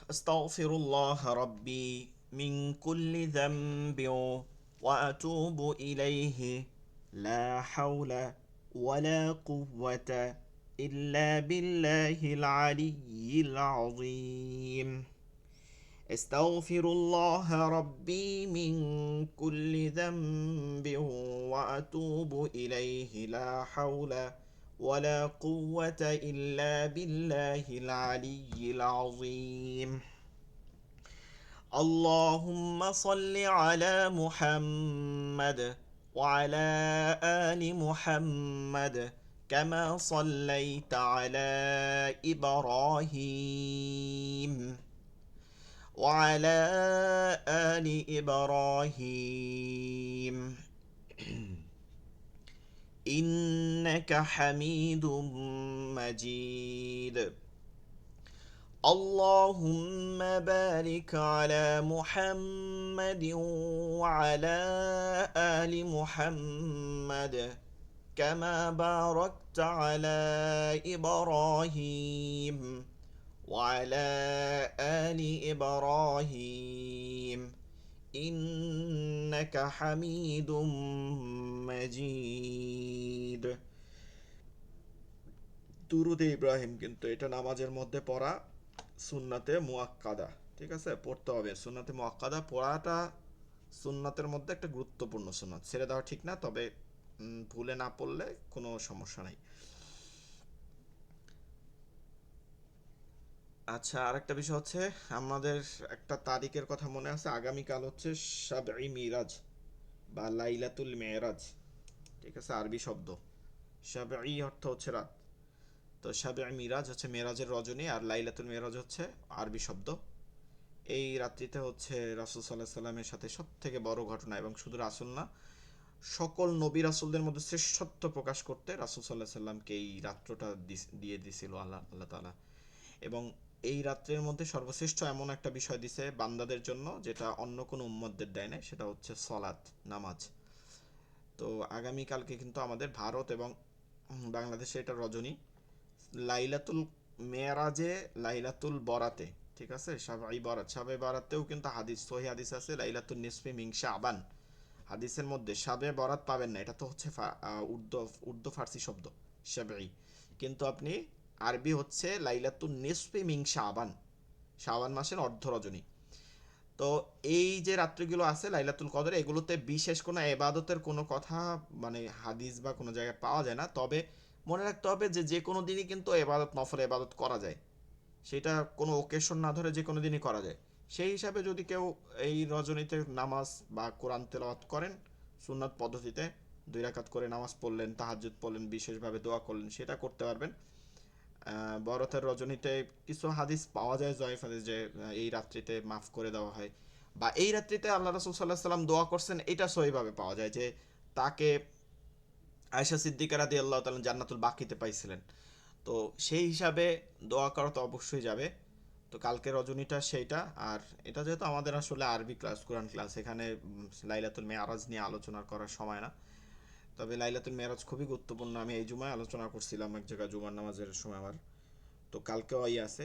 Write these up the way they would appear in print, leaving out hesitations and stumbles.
أستغفر الله ربي من كل ذنب وأتوب إليه لا حول ولا قوة إلا بالله العلي العظيم. استغفر الله ربي من كل ذنب وأتوب إليه لا حول ولا قوة إلا بالله العلي العظيم. اللهم صل على محمد وعلى آل محمد كما صليت على إبراهيم وعلى آل إبراهيم إنك حميد مجيد. اللهم بارك على محمد وعلى آل محمد كما باركت على إبراهيم وعلى آل إبراهيم إنك حميد مجيد. দুরুদে ইব্রাহিম কিন্তু এটা নামাজের মধ্যে পড়া সুন্নাতে মুআক্কাদা, ঠিক আছে, পড়তে হবে। সুন্নাতে মুআক্কাদা পড়াটা সুন্নাতের মধ্যে একটা গুরুত্বপূর্ণ সুন্নাত, ছেড়ে দেওয়া ঠিক না, তবে ভুলে না পড়লে কোনো সমস্যা নাই। আচ্ছা, আরেকটা বিষয় হচ্ছে আমাদের একটা তারিখের কথা মনে আছে, আগামীকাল হচ্ছে শাবঈ মিরাজ বা লাইলাতুল মেরাজ, ঠিক আছে, আরবি শব্দ। শাবঈ অর্থ হচ্ছে রাত, তো শাবঈ মিরাজ হচ্ছে মেরাজের রজনী, আর লাইলাতুল মেরাজ হচ্ছে আরবি শব্দ। এই রাত্রিতে হচ্ছে রাসূল সাল্লাল্লাহু আলাইহি সাল্লামের সাথে সব থেকে বড় ঘটনা, এবং শুধু রাসূল না, সকল নবী রাসূলদের মধ্যে শ্রেষ্ঠত্ব প্রকাশ করতে রাসূল সাল্লাল্লাহু আলাইহি সাল্লামকে এই রাত্রটা দিয়ে দিছিল আল্লাহ তাআলা। এবং এই রাত্রের মধ্যে সর্বশ্রেষ্ঠ এমন একটা বিষয় দিছে বান্দাদের জন্য, যেটা অন্য কোনো উম্মতদের দেয় না, সেটা হচ্ছে সলাত, নামাজ। তো আগামীকালকে কিন্তু আমাদের ভারত এবং বাংলাদেশে এটা রজনী, লাইলাতুল মেরাজে, লাইলাতুল বরাতে, ঠিক আছে, শাবে বরাত, শাবে বরাতেও কিন্তু হাদিস, সহি হাদিস আছে, লাইলাতুল নিসফি মিন শাবান। হাদিসের মধ্যে শাবে বরাত পাবেন না, এটা তো হচ্ছে উর্দু উর্দু ফার্সি শব্দ শাবেই, কিন্তু আপনি আরবি হচ্ছে লাইলাতুন নিসফি মিন শাবান, শাবান মাসের অর্ধ রজনী। তো এই যে রাত্রিগুলো আছে লাইলাতুল কদর, এগুলোতে বিশেষ কোনো এবাদতের কোনো কথা মানে হাদিস বা কোনো জায়গায় পাওয়া যায় না, তবে মনে রাখতে হবে যে যে কোনো দিনই কিন্তু এবাদত, নফল এবাদত করা যায়, সেটা কোনো ওকেশন না ধরে যে কোনো দিনই করা যায়। সেই হিসাবে যদি কেউ এই রজনীতে নামাজ বা কোরআন তেলাওয়াত করেন সুন্নাত পদ্ধতিতে, 2 রাকাত করে নামাজ পড়লেন, তাহাজ্জুদ পড়লেন, বিশেষভাবে দোয়া করলেন, সেটা করতে পারবেন। বরতের রজনীতে কিছু হাদিস পাওয়া যায়, জয়ীফ হাদিস, যে এই রাত্রিতে মাফ করে দেওয়া হয়, বা এই রাত্রিতে আল্লাহ রাসূল সাল্লাল্লাহু আলাইহি সাল্লাম দোয়া করছেন, এটা সহিভাবে পাওয়া যায় যে তাকে আয়েশা সিদ্দিকা রাদিয়াল্লাহু তাআলা জান্নাতুল বাকিতে পাইছিলেন। তো সেই হিসাবে দোয়া করা তো অবশ্যই যাবে। তো কালকে রজনীটা সেইটা। আর এটা যেহেতু আমাদের আসলে আরবি ক্লাস, কোরআন ক্লাস, এখানে লাইলাতুল মেরাজ নিয়ে আলোচনা করার সময় না, তবে লাইলাতুল মেরাজ খুবই গুরুত্বপূর্ণ। আমি এই জুমায় আলোচনা করছিলাম এক জায়গায় জুমার নামাজের সময় আমার, তো কালকেও আছে।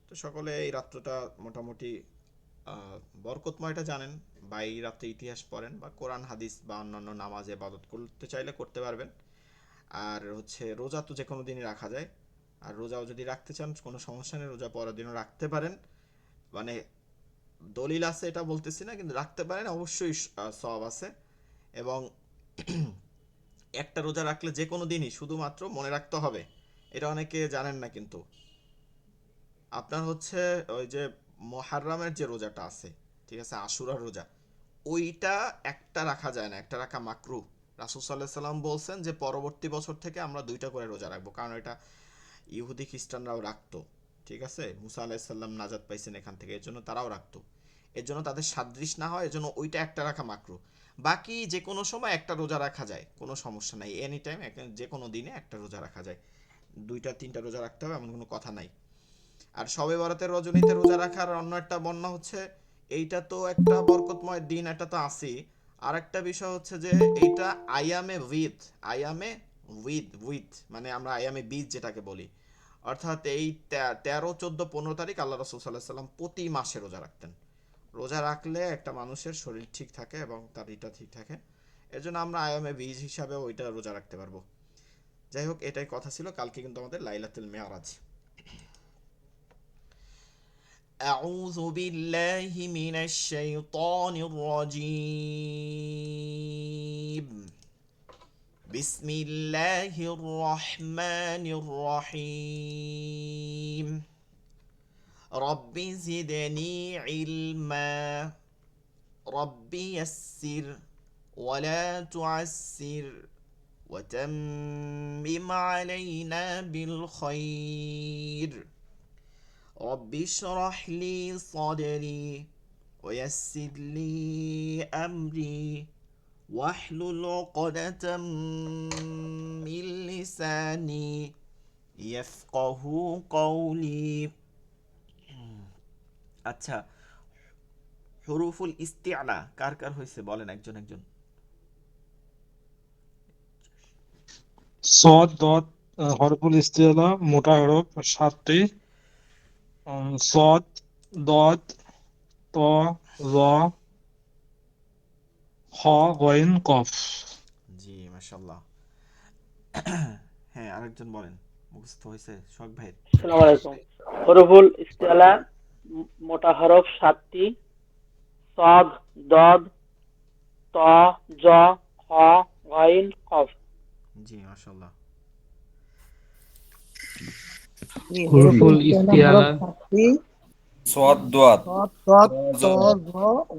তো সকলে এই রাত্রটা মোটামুটি বরকতময়, এটা জানেন, বা এই রাত্রে ইতিহাস পড়েন বা কোরআন হাদিস বা অন্যান্য নামাজ ইবাদত করতে চাইলে করতে পারবেন। আর হচ্ছে রোজা তো যে কোনো দিনই রাখা যায়, আর রোজাও যদি রাখতে চান কোনো সমস্যা নেই, রোজা পরের দিনও রাখতে পারেন। মানে দলিল আছে এটা বলতেছি না, কিন্তু রাখতে পারেন, অবশ্যই সওয়াব আছে। এবং একটা রোজা রাখলে যে কোনো দিনই, শুধুমাত্র মনে রাখতে হবে, এটা অনেকে জানেন না কিন্তু, আপনার হচ্ছে ওই যে মুহররমের যে রোজাটা আছে, ঠিক আছে, আশুরার রোজা, ওইটা একটা রাখা যায় না, একটা রাখা মাকরু। রাসূল সাল্লাল্লাহু আলাইহি সাল্লাম বলছেন যে পরবর্তী বছর থেকে আমরা 2টা করে রোজা রাখবো, কারণ এটা ইহুদি খ্রিস্টানরাও রাখতো, ঠিক আছে, মুসা আলাইহিস সালাম নাজাত পাইছেন এখান থেকে, এর জন্য তারাও রাখতো। এর জন্য তাদের সাদৃশ না হয়, এর জন্য ওইটা একটা রাখা মাকরু। বাকি যে কোনো সময় একটা রোজা রাখা যায়, কোনো সমস্যা নাই, এনি টাইম, যে কোনো দিনে একটা রোজা রাখা যায়। 2টা 3টা রোজা রাখতে হবে এমন কোনো কথা নাই। আর শবে বরাতের রজনীতে রোজা রাখার অন্য একটা বর্ণনা হচ্ছে, এইটা তো একটা বরকতময় দিন, এটা তো আছেই। আর একটা বিষয় হচ্ছে যে এইটা আয়ামে উইথ, আয়ামে উইথ মানে আমরা আয়ামে বীজ যেটাকে বলি, অর্থাৎ এই 13, 14, 15 তারিখ আল্লাহ রাসূল সাল্লাল্লাহু আলাইহি সাল্লাম প্রতি মাসে রোজা রাখতেন। রোজা রাখলে একটা মানুষের শরীর ঠিক থাকে এবং তার ইটা ঠিক থাকে। এর জন্য আমরা আয়ামে বীজ হিসাবে ওইটা রোজা রাখতে পারবো। যাই হোক, এটাই কথা ছিল। কালকে কিন্তু আমাদের লাইলাতুল মেরাজ। আউযু বিল্লাহি মিনাশ শাইতানির রাজীম। বিসমিল্লাহির রহমানির রহিম। রব্বি জিদনি ইলমা। রব্বি ইয়াসসির ওয়ালা তুআসসির وتمم علينا بالخير رب اشرح لي صدري ويسر لي أمري واحلل عقدة من لساني يفقه قولي আচ্ছা, হুরুফুল ইস্তিআলা কার কার হয়েছে বলেন একজন একজন। সদ দদ হরফুল ইস্তিআলা মোটা হরফ 7টি। সদ দদ ত জ খ গইন কফ। জি মাশাআল্লাহ। হ্যাঁ, আরেকজন বলেন, মুখস্থ হয়েছে শখ ভাই। আসসালামু আলাইকুম। হরফুল ইস্তিআলা মোটা হরফ 7টি। সদ, দদ, ত, জ, খ, গইন, কফ। জি মাশাআল্লাহ। হুরুফুল ইস্তিআলা সদ দোয়াত সদ ত জ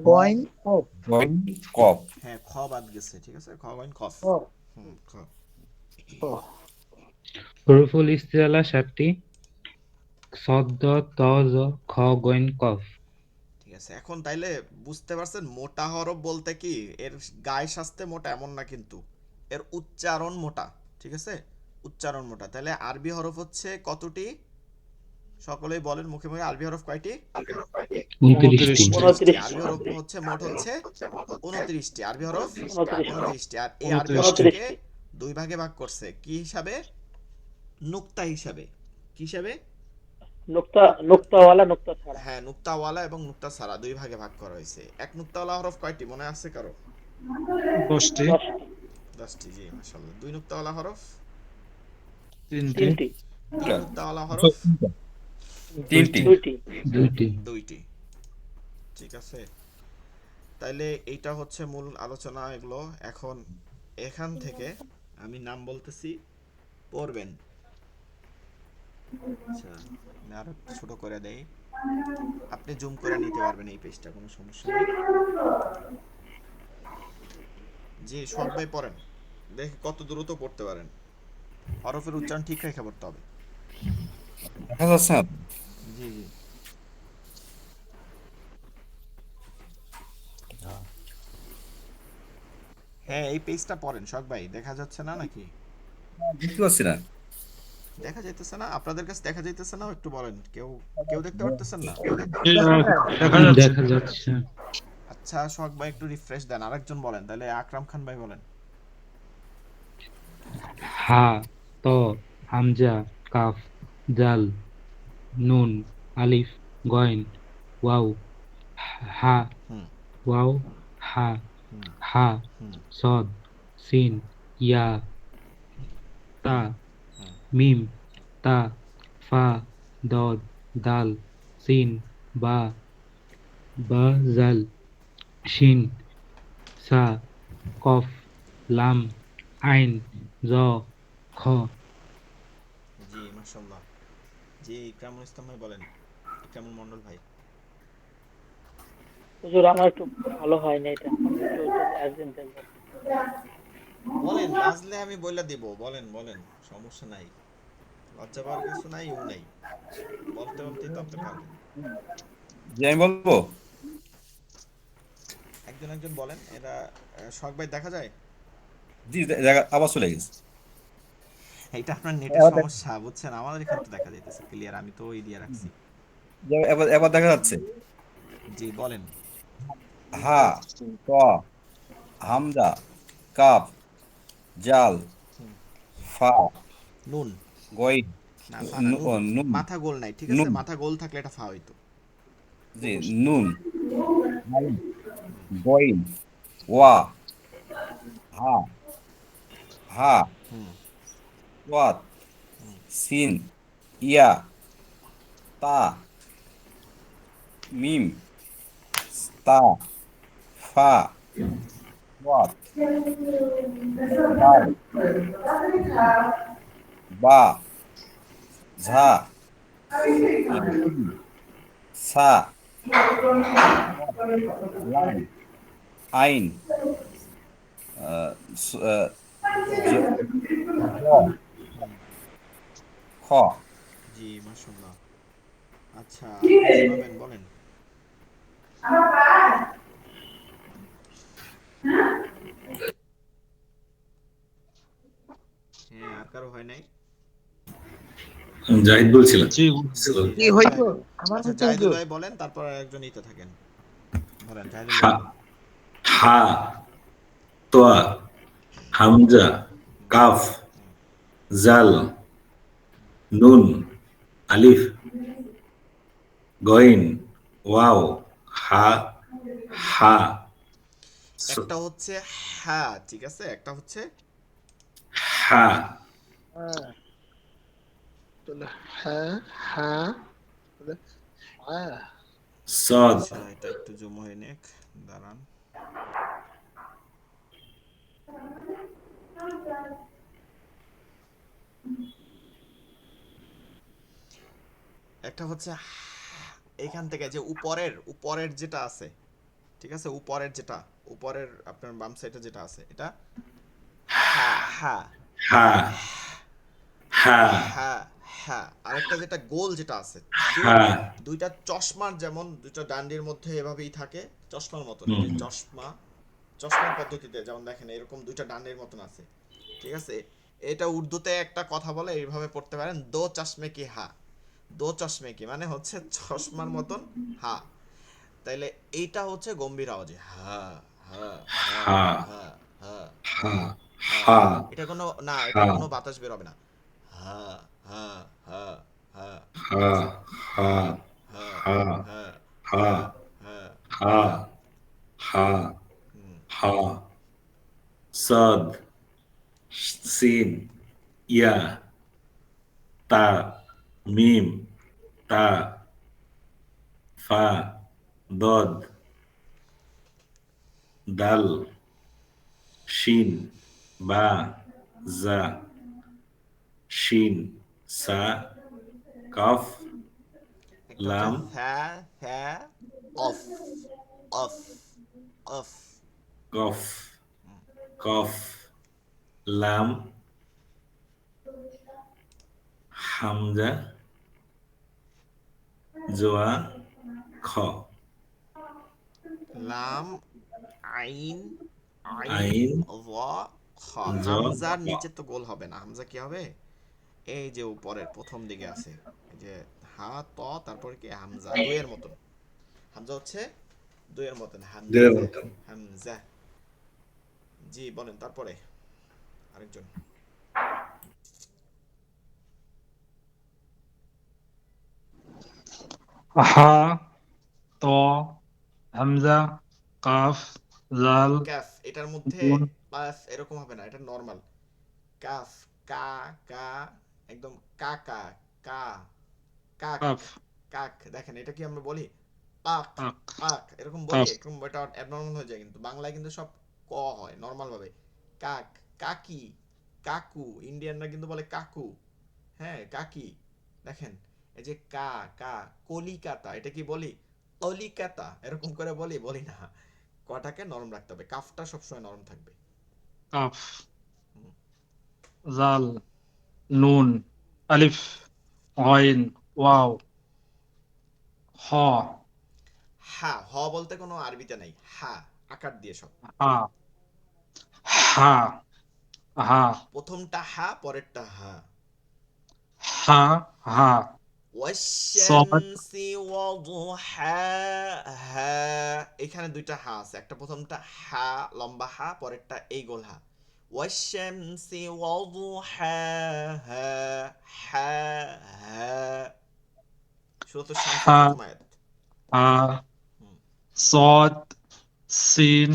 গইন কফ। গইন কফ। হ্যাঁ, খ বাদ গেছে, ঠিক আছে, খ গইন কফ। খ। হুরুফুল ইস্তিআলা 7টি। সদ দদ ত জ খ গইন কফ। ঠিক আছে, এখন তাইলে বুঝতে পারছেন মোটা হরফ বলতে কি এর গায়ে সাজতে মোটা এমন না, কিন্তু এর উচ্চারণ মোটা। ঠিক আছে, উচ্চারণ মোটা। তাহলে আরবি হরফ হচ্ছে কতটি? সকলেই বলেন মুখে মুখে, আরবি হরফ কয়টি? 29টি। 29টি। আরবি হরফ হচ্ছে মোট হচ্ছে 29টি। আরবি হরফ 29টি। 29টি। আর এই আরবি 29টি। হরফকে দুই ভাগে ভাগ করছে কি হিসাবে? নুক্তা হিসাবে। কি হিসাবে? নুক্তাওয়ালা, নুক্তা ছাড়া। হ্যাঁ, নুক্তাওয়ালা এবং নুক্তা ছাড়া দুই ভাগে ভাগ করা হয়েছে। এক নুক্তাওয়ালা হরফ কয়টি মনে আছে কারো? 10টি। 10টি। 10টি। জি মাশাআল্লাহ। দুই নুক্তাওয়ালা হরফ? 3টি। 3টি। তিন নুক্তাওয়ালা হরফ? 3টি। 2টি। 2টি। 2টি। ঠিক আছে, তাইলে এইটা হচ্ছে মূল আলোচনা এগুলো। এখন এখান থেকে আমি নাম বলতেছি, পড়বেন। আচ্ছা, আমি আরো একটু ছোট করে দেই, আপনি জুম করে নিতে পারবেন এই পেজটা, কোনো সমস্যা নেই। জি শখ ভাই পড়েন, দেখি কত দ্রুত পড়তে পারেন। হরফের উচ্চারণ ঠিক রেখে পড়তে হবে। দেখা যাচ্ছে না? জি জি। হ্যাঁ, এই পেজটা পড়েন শখ ভাই, দেখা যাচ্ছে না নাকি? বুঝতে পারছি না। দেখা যাইতেছে না? আপনাদের কাছে দেখা যাইতেছে না? একটু বলেন, কেউ কেউ দেখতে পারতেছেন না? দেখা যাচ্ছে। দেখা যাচ্ছে। আচ্ছা শখ ভাই একটু রিফ্রেশ দেন, আরেকজন বলেন, তাহলে আকরাম খান ভাই বলেন। হা, ত, হামজা, কাফ, জাল, নুন, আলিফ, গইন, ওয়াও, হা, হুম ওয়াও, হা, হুম হা, হুম সদ, সিন, ইয়া, তা, হুম মিম, তা, ফা, দদ, দাল, সিন, বা, বা, জাল, শিন, সা, কফ, লাম, আইন, জ, খ। জি মাশাআল্লাহ। জি ইকরামুল ইসলাম ভাই বলেন, ইকরামুল মন্ডল ভাই। হুজুর, আমার একটু ভালো হয় না এটা, আমি একটু যদি আর্জেন্ট দেন। বলেন, বাজলে আমি বইলা দিব, বলেন বলেন, সমস্যা নাই, লজ্জা পাওয়ার কিছু নাই, ও নাই, বলতে বলতেই তো আপনি পারবেন। জি আমি বলবো। একজন একজন বলেন, এরা শখ ভাই দেখা যায়? জি দেখা আবার চলে গেছে। এটা আপনার নেটের সমস্যা বুঝছেন, আমাদের এখানে তো দেখা যাইতেছে ক্লিয়ার, আমি তো ওই দিয়ে রাখছি। এবার এবার দেখা যাচ্ছে। জি বলেন। হা, ত, হামজা, কাফ, জাল, হুম, ফা, নুন। গইন, না ফা না, নুন। নুন মাথা গোল নাই, ঠিক আছে, নুন মাথা গোল থাকলে এটা ফা হইতো। জি নুন আলিফ গইন ওয়া হা হা হুম ওয়াত সিন ইয়া তা মিম তা ফা ওয়াত দাল বা ঝা সা লাম আইন স- আহ, গ। জ জ, খ জি মাশাআল্লাহ। আচ্ছা আর কি শোনাবেন বলেন। হ্যাঁ আর কারো হয় নাই? জাহিদ বলছিলাম। জি জি জি কি জাহিদুল ভাই। হইতো আমার আচ্ছা হইতো জাহিদুল হুজুর। ভাই বলেন, তারপর একজন ইতে থাকেন, বলেন জাহিদুল ভাই হা বলেন। হা তোয়া হামজা কাফ জাল নুন আলিফ গইন ওয়াও হা হা স- একটা হচ্ছে হ্যাঁ, ঠিক আছে, একটা হচ্ছে হা হ্যাঁ তাহলে হ্যাঁ হ্যাঁ তাহলে হ্যাঁ সদ আচ্ছা এটা একটু জুম হয়ে নেক, দাঁড়ান। একটা হচ্ছে এখান থেকে যে উপরের উপরের যেটা আছে, ঠিক আছে, উপরের যেটা, উপরের আপনার বাম সাইডে যেটা আছে এটা হ্যাঁ হ্যাঁ হা হা হ্যাঁ হ্যাঁ। আরেকটা যেটা গোল যেটা আছে, হা দুইটা চশমার, যেমন দুইটা ডান্ডির মধ্যে এভাবেই থাকে চশমার মতন, এই যে হুম চশমা, চশমার পদ্ধতিতে যেমন দেখেন এরকম দুইটা ডান্ডির মতন আছে, ঠিক আছে। এটা উর্দুতে একটা কথা বলে, এইভাবে পড়তে পারেন, দো চশমে কি হা, দো চশমে কি মানে হচ্ছে চশমার মতন হা। তাইলে এইটা হচ্ছে গম্ভীর আওয়াজে হা হা হা হা হা হা হা হা হা। হা এটা কোনো না, এটা হা কোনো বাতাস বেরোবে না। হা হা হা হা, ঠিক হা আছে। হা হা হা হা হা হা হা হা হা হা। হা হুম। হা সদ সিন ইয়া তা মিম তা ফা দদ দাল শিন বা জা শিন সা কাফ একটা হচ্ছে লাম ফ্যা ফ্যা অফ অফ অফ। কফ কফ লাম হামজা জোয়া খ লাম আইন আইন আইন ওয়া খ। জ হামজার খ নিচে তো গোল হবে না, হামজা কি হবে, এই যে উপরের প্রথম দিকে আছে, এই যে হা ত, তারপর কি হামজা, দুইয়ের মতন, হামজা হচ্ছে দুইয়ের মতন, দেড় হামজা মতন হামজা। জি বলেন তারপরে আরেকজন। হা ত হামজা কাফ জাল ক্যাফ, এটার মধ্যে নুন কাফ এরকম হবে না, এটা নর্মাল কাফ, কা কা, একদম কা কা কা, কাক কাফ কাক। দেখেন এটা কি আমরা বলি কাক কাক কাক, এরকম বলি, কাফ এরকম এটা অ্যাবনর্মাল হয়ে যায়, কিন্তু বাংলায় কিন্তু সব ক হয় নর্মাল ভাবে। কাক, কাকি, কাকু, ইন্ডিয়ানরা কিন্তু বলে কাকু, হ্যাঁ কাকি। দেখেন এই যে কা কা, কলিকাতা, এটা কি বলি কলিকাতা, এরকম করে বলি, বলি না। কটাকে নরম রাখতে হবে, কাফটা সবসময় নরম থাকবে। কাফ জাল নুন আলিফ গইন ওয়াও হ হা, হ বলতে কোনো আরবিতে নাই, হা আকার দিয়ে সব। হা হা হা প্রথমটা হা, পরেরটা হা। হা হা সদ ওয়াশ-শামসি ওয়াদুহাহা, এখানে দুইটা হা আছে, একটা প্রথমটা হা লম্বা হা, পরেরটা এই গোল হা। والشمس وضحاها حاها সূরাতুল শামসের হা প্রথম আয়াত হা صاد سين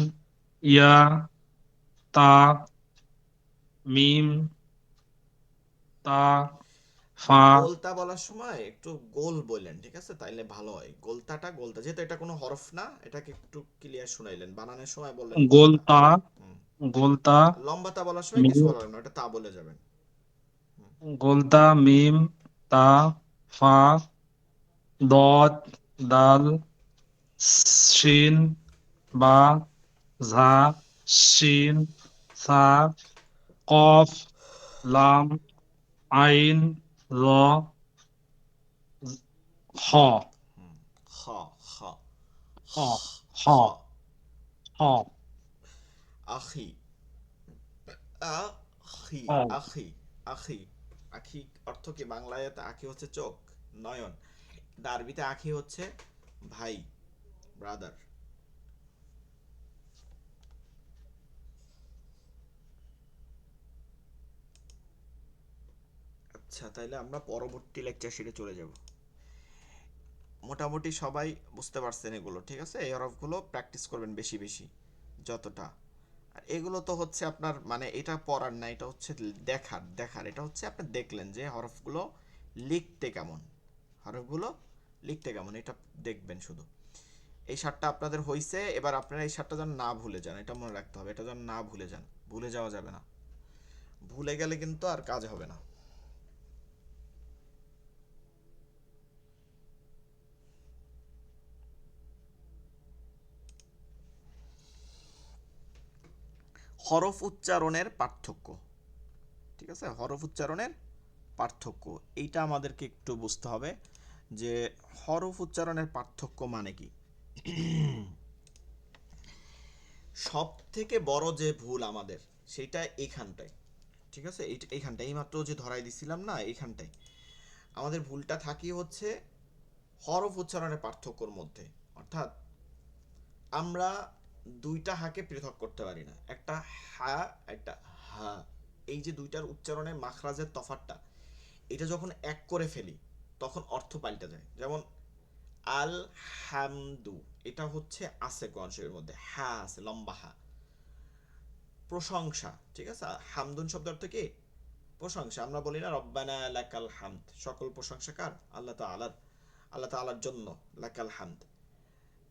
يا تا মিম তা ফা গোলতা বলার সময় একটু গোল বললেন, ঠিক আছে, তাইলে ভালো হয়। গোলতাটা গোলতা, যেহেতু এটা কোনো হরফ না, এটাকে একটু ক্লিয়ার শুনাইলেন, বানানোর সময় বললেন গোলতা। গোলতা হুম। গোলতা আর লম্বাতা বলার সময় কিছু মিম বলবেন না, এটা তা বলে যাবেন। গোলতা মিম তা ফা দদ দাল শিন বা ঝা শিন সা কফ লাম আইন র খ খ খ খ খ খ খ আখি আখি খ আখি আখি আখি অর্থ কি? বাংলায় আখি হচ্ছে চোখ, নয়ন। আরবিতে আখি হচ্ছে ভাই, ব্রাদার। আচ্ছা, তাইলে আমরা পরবর্তী লেকচার শিটে চলে যাব। মোটামুটি সবাই বুঝতে পারছেন এগুলো, ঠিক আছে? এই হরফগুলো প্র্যাকটিস করবেন বেশি বেশি যতটা। আর এগুলো তো হচ্ছে আপনার মানে এটা পড়ার না, এটা হচ্ছে দেখার দেখার এটা হচ্ছে আপনি দেখলেন যে হরফগুলো লিখতে কেমন, হরফগুলো লিখতে কেমন, এটা দেখবেন শুধু। এই সারটা আপনাদের হইছে, এবার আপনারা এই সারটা যেন না ভুলে যান, এটা মনে রাখতে হবে, এটা যেন না ভুলে যান, ভুলে যাওয়া যাবে না। ভুলে গেলে কিন্তু আর কাজ হবে না। হরফ উচ্চারণের পার্থক্য, ঠিক আছে? হরফ উচ্চারণের পার্থক্য এইটা আমাদেরকে একটু বুঝতে হবে যে হরফ উচ্চারণের পার্থক্য মানে কি। সব থেকে বড় যে ভুল আমাদের সেটা এইখানটায়, ঠিক আছে? এইখানটায় এইমাত্র যে ধরাই দিছিলাম না, এইখানটায় আমাদের ভুলটা থাকি হচ্ছে হরফ উচ্চারণের পার্থক্যর মধ্যে। অর্থাৎ আমরা দুইটা হাকে পৃথক করতে পারি না, একটা হা একটা হা। এই যে দুইটার উচ্চারণের মাখরাজের তফাৎটা, এটা যখন এক করে ফেলি তখন অর্থ পাল্টে যায়। যেমন আল হামদু, এটা হচ্ছে আছে কোরআনের মধ্যে, হা আছে, লম্বা হা। প্রশংসা, ঠিক আছে? হামদুন শব্দ অর্থ কি? প্রশংসা। আমরা বলি না রব্বানা লাকাল হামদ, সকল প্রশংসা কার? আল্লাহ তাআলার, আল্লাহ তাআলার জন্য, লাকাল হামদ,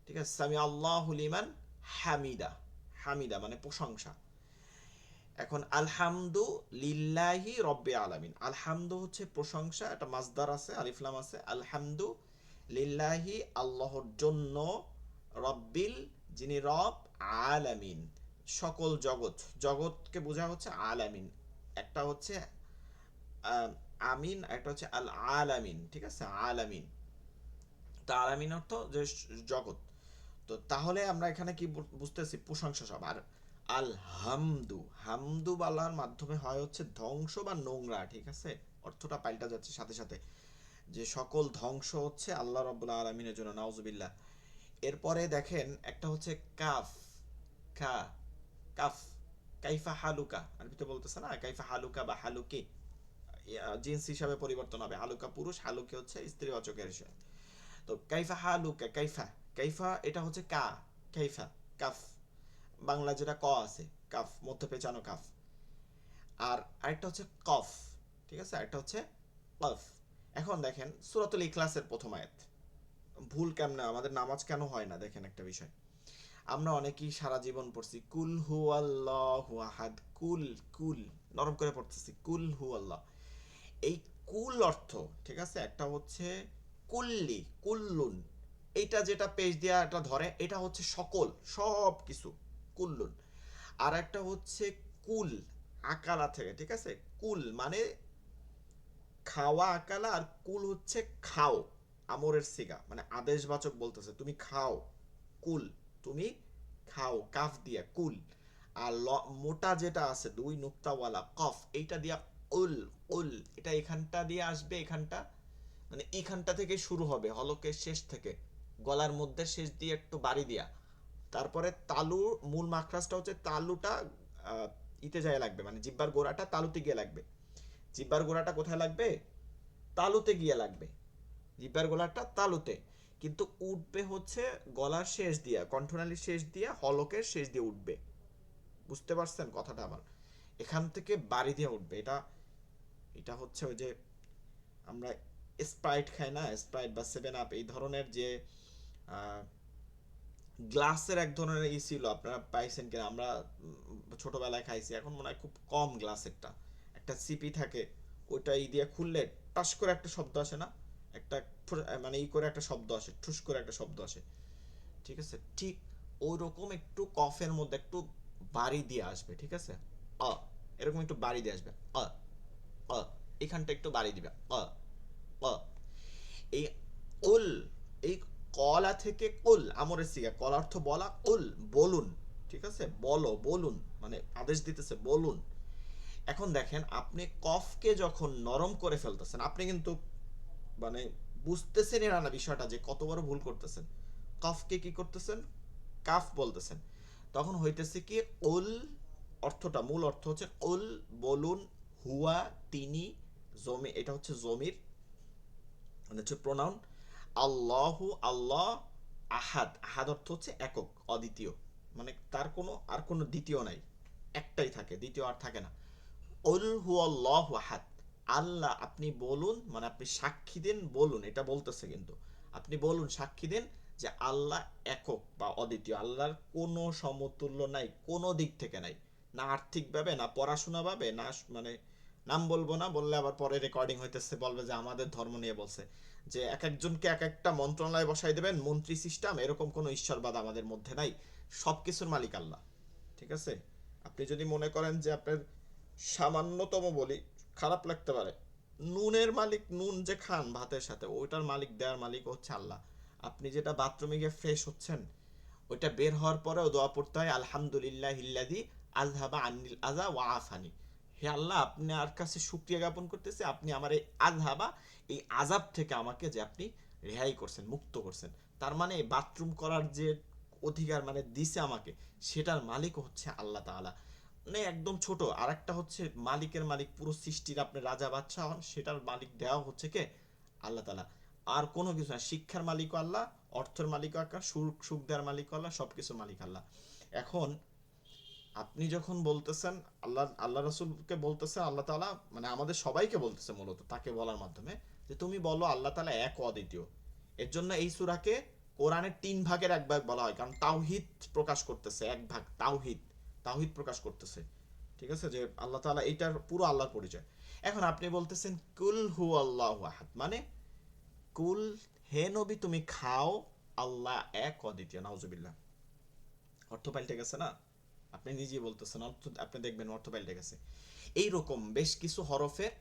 ঠিক আছে? সামি আল্লাহু লিমান হামিদা, হামিদা মানে প্রশংসা। এখন আলহামদু লিল্লাহি রব্বিল আলামিন, আলহামদু হচ্ছে প্রশংসা, একটা মাসদার আছে, আলিফ লাম আছে। আলহামদু লিল্লাহি আল্লাহর জন্য, রব্বিল যিনি রব, আলামিন সকল জগৎ, জগৎকে বোঝা হচ্ছে আলামিন। একটা হচ্ছে আমিন, একটা হচ্ছে আল আলামিন, ঠিক আছে? আলামিন, তা আলামিন অর্থ যে জগৎ। তো তাহলে আমরা এখানে কি বুঝতেছি? প্রশংসা সব। আর আল হামদু, হামদু বলার মাধ্যমে হয় হচ্ছে ধ্বংস বা নোংরা, ঠিক আছে? অর্থটা পাল্টা যাচ্ছে সাথে সাথে, যে সকল ধ্বংস হচ্ছে আল্লাহ রাব্বুল আলামিনের জন্য, নাউজুবিল্লাহ। এরপরে দেখেন একটা হচ্ছে কাফ, খা, কাফ, কাইফা হালুকা, আরবিতে বলতেছে না কাইফা হালুকা বা হালুকি, জিন্স হিসাবে পরিবর্তন হবে, হালুকা পুরুষ, হালুকি হচ্ছে স্ত্রীবাচকের হিসাবে। তো কাইফা হালুকা, কাইফা, কাইফা এটা হচ্ছে কা, কাইফা, কাফ, বাংলা যেটা ক আছে, কাফ, মধ্য পেঁচানো কাফ। আর আরেকটা হচ্ছে কফ, ঠিক আছে? আরেকটা হচ্ছে কফ। এখন দেখেন সূরাতুল ইখলাসের প্রথম আয়াত, ভুল কেমনে, আমাদের নামাজ কেন হয় না? দেখেন একটা বিষয়, আমরা অনেকেই সারা জীবন পড়ছি কুল হু আল্লাহু আহাদ, কুল, কুল নরম করে পড়তেছি, কুল হু আল্লাহ। এই কুল অর্থ, ঠিক আছে? একটা হচ্ছে কুল্লি, কুল্লুন, এইটা যেটা পেজ দিয়া এটা ধরে, এটা হচ্ছে সকল, সব কিছু, কুল্লুন। আর একটা হচ্ছে কুল, আকালা থেকে, ঠিক আছে? কুল মানে খাওয়া, আকালা। আর কুল হচ্ছে খাও, আমরের সিগা, মানে আদেশবাচক বলতেছে, তুমি খাও, কুল, তুমি খাও, কাফ দিয়া কুল। আর মোটা যেটা আছে দুই নুক্তাওয়ালা কফ, এইটা দিয়া উল, উল, এটা এখানটা দিয়ে আসবে, এখানটা মানে এইখানটা থেকে শুরু হবে, হলকের শেষ থেকে গলার মধ্যে শেষ দিয়ে একটু বাড়ি দিয়া, তারপরে তালু, মূল মাখরাজটা হচ্ছে তালুটা ইতে যায় লাগবে, মানে জিব্বার গোড়াটা তালুতে গিয়ে লাগবে। জিব্বার গোড়াটা কোথায় লাগবে? তালুতে গিয়ে লাগবে, জিব্বার গোড়াটা তালুতে, কিন্তু উঠবে হচ্ছে গলার শেষ দিয়া, কণ্ঠনালীর শেষ দিয়া, হলকের শেষ দিয়ে উঠবে। বুঝতে পারছেন কথাটা আমার? এখান থেকে বাড়ি দিয়ে উঠবে। এটা এটা হচ্ছে ওই যে আমরা স্প্রাইট খাই না, স্প্রাইট বা 7 আপ, এই ধরনের যে গ্লাসের এক ধরনের ছিল, আপনারা পাইছেন কিনা, আমরা ছোটবেলায় খাইছি, এখন মনে হয় খুব কম গ্লাসেরটা, একটা সিপি থাকে, ওইটা দিয়ে খুললে টাস করে একটা শব্দ আসে না, একটা মানে করে একটা শব্দ আসে, ঠুস করে একটা শব্দ আসে, ঠিক আছে? ঠিক ওই রকম একটু কফের মধ্যে একটু বাড়ি দিয়ে আসবে, ঠিক আছে? এরকম একটু বাড়ি দিয়ে আসবে, এখানটা একটু বাড়ি দিবে, এই উল, এই কলা থেকে কুল, আমরের সিগা, কল অর্থ বলা, কুল বলুন, ঠিক আছে? বলো, বলুন, মানে আদেশ দিতেছে বলুন। এখন দেখেন, আপনি কফকে যখন নরম করে ফেলতেছেন, আপনি কিন্তু মানে বুঝতেছেন না বিষয়টা যে কত বড় ভুল করতেছেন। কফকে কি করতেছেন? কাফ বলতেছেন। তখন হইতেছে কি, উল অর্থটা, মূল অর্থ হচ্ছে উল বলুন, হুয়া তিনি, জমি, এটা হচ্ছে জমির, মানে হচ্ছে প্রোনাউন, আল্লাহু আল্লাহ, আহাদ, আহাদ অর্থ হচ্ছে একক, অদ্বিতীয়, মানে তার কোনো আর কোনো দ্বিতীয় নাই, একটাই থাকে, দ্বিতীয় আর থাকে না। উল হুয়াল্লাহু আহাদ, আল্লাহ, আপনি বলুন, মানে আপনি সাক্ষী দেন, বলুন, এটা বলতেছে কিন্তু, আপনি বলুন, সাক্ষী দেন যে আল্লাহ একক বা অদ্বিতীয়, আল্লাহর কোনো সমতুল্য নাই, কোনো দিক থেকে নাই, না আর্থিকভাবে, না পড়াশোনা ভাবে, না মানে নাম বলবো না, বললে আবার পরে রেকর্ডিং হইতেছে, বলবে যে আমাদের ধর্ম নিয়ে বলছে, যে এক একজনকে এক একটা মন্ত্রণালয়ে বসাই দেবেন, মন্ত্রী সিস্টেম, এরকম কোনো ঈশ্বরবাদ আমাদের মধ্যে নাই, সবকিছুর মালিক আল্লাহ, ঠিক আছে? আপনি যদি মনে করেন যে আপনার, সামান্যতম বলি, খারাপ লাগতে পারে, নুনের মালিক, নুন যে খান ভাতের সাথে, ওইটার মালিক, দেওয়ার মালিক হচ্ছে আল্লাহ। আপনি যেটা বাথরুমে গিয়ে ফ্রেশ হচ্ছেন, ওইটা বের হওয়ার পরেও দোয়া পড়তে হয়, আলহামদুলিল্লাহ ইল্লাযী আযহাবা আন্নিল আযা ওয়া আফানি, হে আল্লাহ, আপনি আর কাছে শুকরিয়া জ্ঞাপন করতেছে, আপনি আমার এই আযহাবা, এই আযাব থেকে আমাকে যে আপনি রেহাই করছেন, মুক্ত করছেন। তার মানে বাথরুম করার যে অধিকার মানে দিছে আমাকে, সেটার মালিক হচ্ছে আল্লাহ তাআলা। মানে একদম ছোট। আর একটা হচ্ছে মালিকের মালিক, পুরো সৃষ্টির আপনি রাজা বাদশা হন, সেটার মালিক দেওয়া হচ্ছে কে? আল্লাহ তাআলা। আর কোনো কিছু না, শিক্ষার মালিকও আল্লাহ, অর্থের মালিকও আল্লাহ, সুখ দেওয়ার মালিকও আল্লাহ, সবকিছুর মালিক আল্লাহ। এখন আপনি যখন বলতেছেন, আল্লাহ রাসূলকে বলতেছে আল্লাহ তাআলা, মানে আমাদের সবাইকে বলতেছে মূলত, তাকে বলার মাধ্যমে, যে তুমি বলো আল্লাহ তাআলা এক, অদ্বিতীয়। এর জন্য এই সূরাকে কোরআনের 3 ভাগের 1 ভাগ বলা হয়, কারণ তাওহীদ প্রকাশ করতেছে, এক ভাগ তাওহীদ, তাওহীদ প্রকাশ করতেছে, ঠিক আছে? যে আল্লাহ তাআলা, এইটার পুরো আল্লাহর পরিচয়। এখন আপনি বলতেছেন কুল হু আল্লাহু আহাদ, মানে কুল, হে নবী তুমি খাও, আল্লাহ এক, অদ্বিতীয়। নাউজুবিল্লাহ, অর্থ পাল্টে গেছে না? আপনি নিজেই বলতেছেন, অর্থ আপনি দেখবেন অর্থ পাল্টে গেছে। এইরকম বেশ কিছু হরফের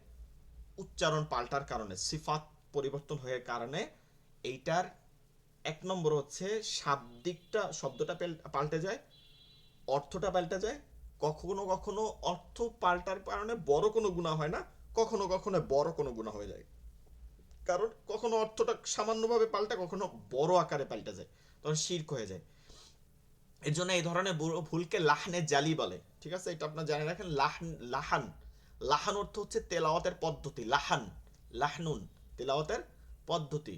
উচ্চারণ পাল্টার কারণে, সিফাত পরিবর্তন হয়ে কারণে, এইটার 1 নম্বর হচ্ছে শাব্দিকটা, শব্দটা পাল্টে যায়, অর্থটা পাল্টে যায়। কখনো কখনো অর্থ পাল্টার কারণে বড় কোনো গুনাহ হয় না, কখনো কখনো বড় কোনো গুনাহ হয়ে যায়, কারণ কখনো অর্থটা সামান্যভাবে পাল্টা, কখনো বড় আকারে পাল্টে যায়, তখন শিরক হয়ে যায়। এর জন্য এই ধরনের ভুলকে লাহনে জালি বলে, ঠিক আছে? এটা আপনারা জানে রাখেন। লাহান, লাহান অর্থ হচ্ছে তেলাওয়াতের পদ্ধতি, লাহান, লাহনুন, তেলাওয়াতের পদ্ধতি।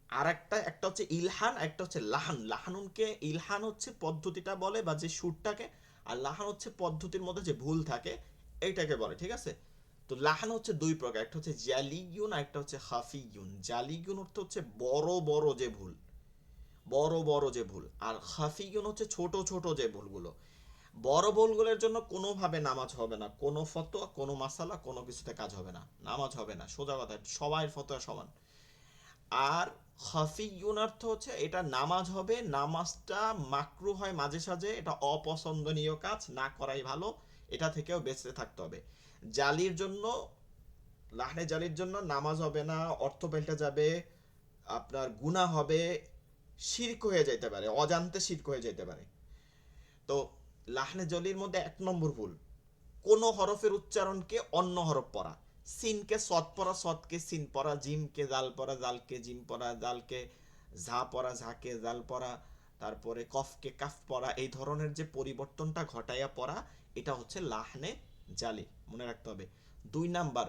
আর একটা হচ্ছে ইলহান, একটা হচ্ছে লাহান। লাহানুনকে, ইলহান হচ্ছে পদ্ধতিটা বলে বা যে সুরটাকে, আর লাহান হচ্ছে পদ্ধতির মধ্যে যে ভুল থাকে, এইটাকে বলে, ঠিক আছে? তো লাহান হচ্ছে 2 প্রকার, একটা হচ্ছে জালিয়ুন, আর একটা হচ্ছে খাফিয়ুন। জালিয়ুন অর্থ হচ্ছে বড় বড় যে ভুল, বড় বড় যে ভুল, আর খাফিয়ুন হচ্ছে ছোট ছোট যে ভুলগুলো। বড় ভুলগুলোর জন্য কোনোভাবে নামাজ হবে না, কোনো ফতোয়া, কোনো মাসালা, কোনো কিছুতে কাজ হবে না, নামাজ হবে না, সোজা কথা, সবাই ফতোয়া সমান। আর খাফিয়ুন অর্থ হচ্ছে এটা নামাজ হবে, নামাজটা মাকরু হয় মাঝে সাঝে, এটা অপছন্দনীয় কাজ, না করাই ভালো, এটা থেকেও বেঁচে থাকতে হবে। জালির জন্য, লাহনে জালির জন্য নামাজ হবে না, অর্থ পাল্টে যাবে, আপনার গুনাহ হবে, শিরক হয়ে যেতে পারে, অজান্তে শিরক হয়ে যেতে পারে। তো লাহনে জলির মধ্যে 1 নম্বর ভুল, কোন হরফের উচ্চারণকে অন্য হরফ পড়া। সিনকে সদ পড়া, সদকে সিন পড়া, জিমকে জাল পড়া, জালকে জিম পড়া, জালকে ঝা পড়া, ঝাকে জাল পড়া, তারপরে কফকে কাফ পড়া, এই ধরনের যে পরিবর্তনটা ঘটাইয়া পড়া, এটা হচ্ছে লাহনে জালি, মনে রাখতে হবে। 2 নাম্বার,